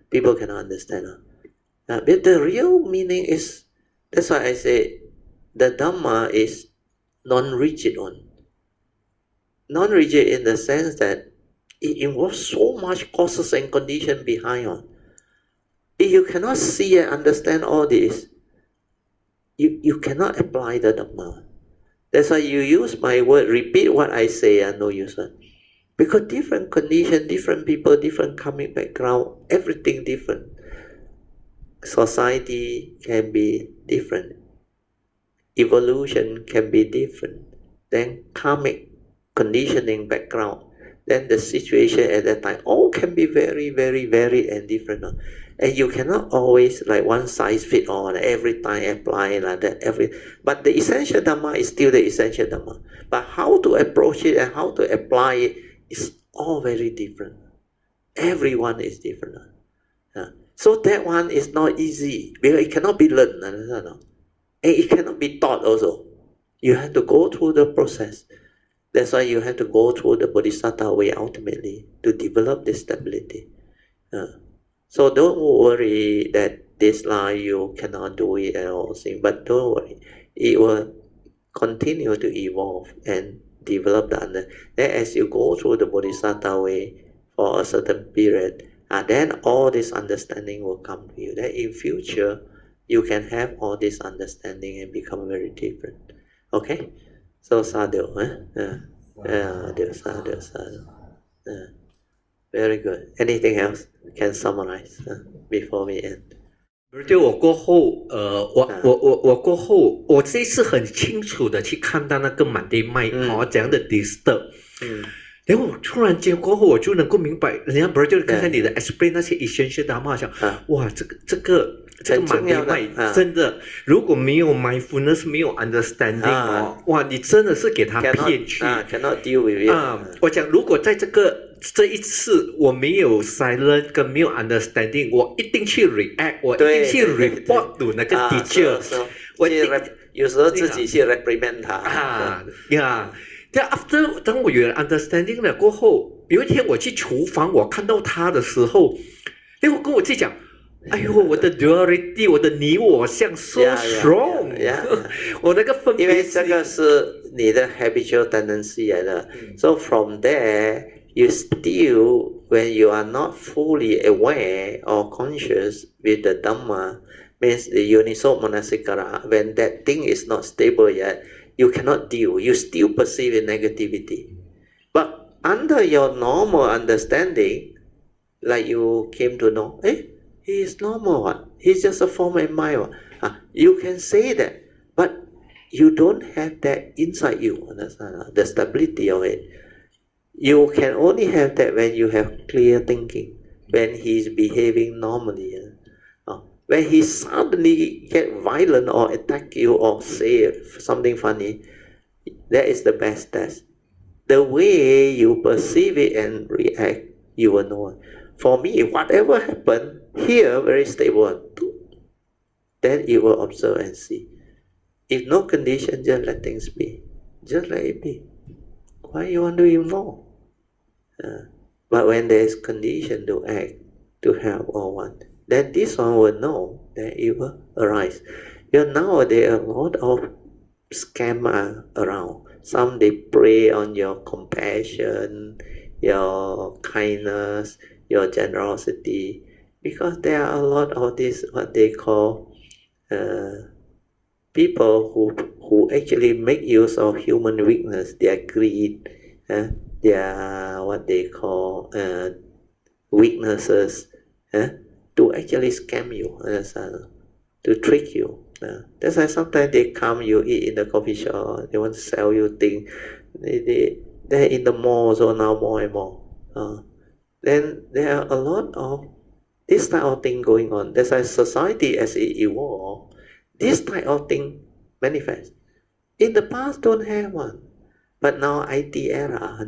A: people cannot understand. But the real meaning is, that's why I say, the Dhamma is non-rigid one. Non-rigid in the sense that it involves so much causes and conditions behind on. If you cannot see and understand all this, you cannot apply the Dhamma. That's why you use my word, repeat what I say, no use. Because different conditions, different people, different coming background, everything different. Society can be different. Evolution can be different. Then karmic conditioning background. Then the situation at that time, all can be very, very varied and different. And you cannot always like one size fit all, every time apply like that. But the essential Dhamma is still the essential Dhamma. But how to approach it and how to apply it is all very different. Everyone is different. So that one is not easy because it cannot be learned. And it cannot be taught also. You have to go through the process. That's why you have to go through the Bodhisattva way ultimately to develop this stability. So don't worry that this life you cannot do it and all things, but don't worry. It will continue to evolve and develop the understanding. Then as you go through the Bodhisattva way for a certain period, then all this understanding will come to you. Then in future, you can have all this understanding and become very different. Okay? So sadhu, sadhu. Very good. Anything else can summarize before we end?
B: 就我过后，我过后，我这一次很清楚的去看到那个满地麦怎样的 disturb。然后我突然间过后，我就能够明白，人家不是就刚才你的 explain 那些 essential Dharma，想哇，这个满地麦真的，如果没有 mindfulness， 没有 understanding 哇，你真的是给他骗去。
A: cannot deal with it。
B: 我讲如果在这一次我没有 silent 跟没有 understanding， 我一定去 react， 我一定去 report to 那个 teacher，
A: 我有时候自己去 reprimand 他。
B: 但 after 当我有 understanding 了过后，有一天我去厨房，我看到他的时候，我跟我自己讲，哎呦，我的 duality， 我的你我相 so strong， 我那个分别，
A: 因为这个是你的 habitual tendency 来的。So from there, you still, when you are not fully aware or conscious with the Dhamma, means the Yoniso Manasikara, when that thing is not stable yet, you cannot deal. You still perceive negativity. But under your normal understanding, like you came to know, he is normal. He's just a form of mind. You can say that, but you don't have that inside you. Understand? The stability of it. You can only have that when you have clear thinking, when he's behaving normally. When he suddenly get violent or attack you or say something funny, that is the best test. The way you perceive it and react, you will know. For me, whatever happened here, very stable, then you will observe and see. If no condition, just let things be. Just let it be. Why you want to involve? But when there is condition to act, to help or what, then this one will know that it will arise. Because nowadays a lot of scam are around. Some they prey on your compassion, your kindness, your generosity. Because there are a lot of this, what they call people who actually make use of human weakness, their greed, their what they call weaknesses, to actually scam you, to trick you. That's why sometimes they come, you eat in the coffee shop, they want to sell you things. They're in the malls or now more and more. Then there are a lot of this type of thing going on. That's why society as it evolves, this type of thing manifests. In the past, don't have one. But now IT era,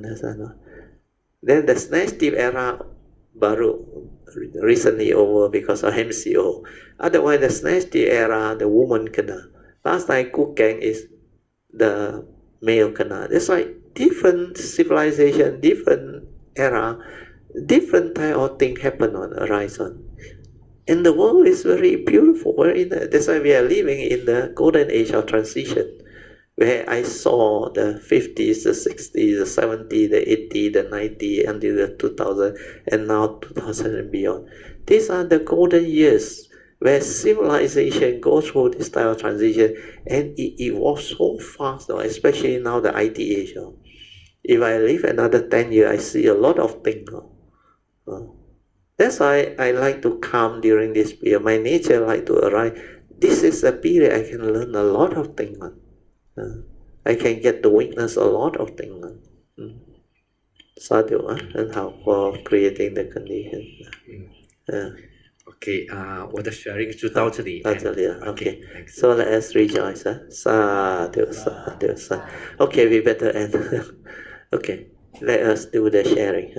A: then the snatch tip era baru recently over because of MCO. Otherwise, the snatch tip era, the woman kena. Last time, cook gang is the male kena. That's why different civilization, different era, different type of thing happen on arise on. And the world is very beautiful. That's why we are living in the golden age of transition, where I saw the 50s, the 60s, the 70s, the 80s, the 90s, until the 2000, and now 2000 and beyond. These are the golden years where civilization goes through this type of transition, and it evolves so fast, especially now the IT age. If I live another 10 years, I see a lot of things. That's why I like to come during this period. My nature like to arrive. This is a period I can learn a lot of things. I can get to witness a lot of things. Sadhu, and how for creating the condition.
B: Okay, 我的 sharing 就到这里。
A: 到这里了。Okay.
B: Thanks.
A: So let us rejoice. Sadhu, sadhu, sadhu. Okay, we better end. Okay, let us do the sharing.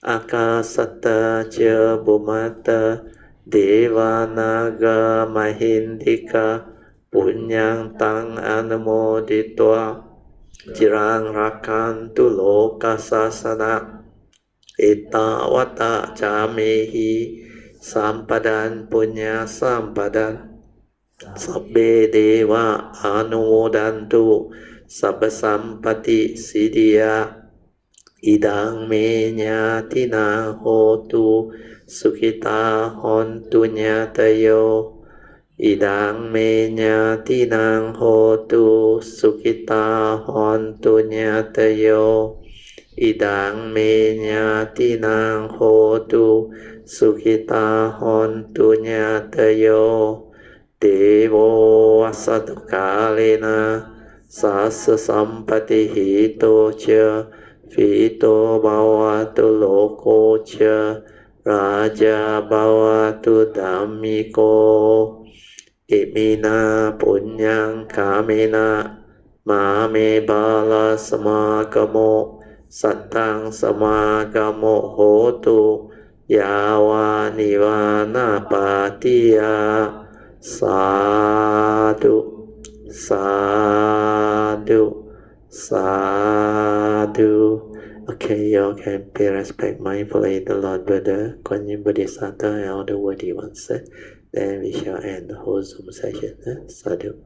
A: Akasata cha bhumata devanaga mahindika punyang tang anamoditwa jirang rakantu loka sasana etawata camehi sampadan punya sampadan sabbe deva anumodantu sabba sampati siddhya idang me nyatina hotu sukhita hontu nyatayo idang me nyatina hotu sukhita hontu nyatayo idang me nyatina hotu sukhita hontu nyatayo devo asatukalena sasa sampati hito cha Vito bhavatu loko cha raja bhavatu dhammiko imina punyang kamena mame bala samagamo sattang samagamo hotu yawa nivana patiya sadhu sadhu sadhu. Okay, you all can pay respect mindfully the Lord Buddha, Kuan Yin Bodhisattva, and all the worthy ones. Then we shall end the whole Zoom session. Sadhu.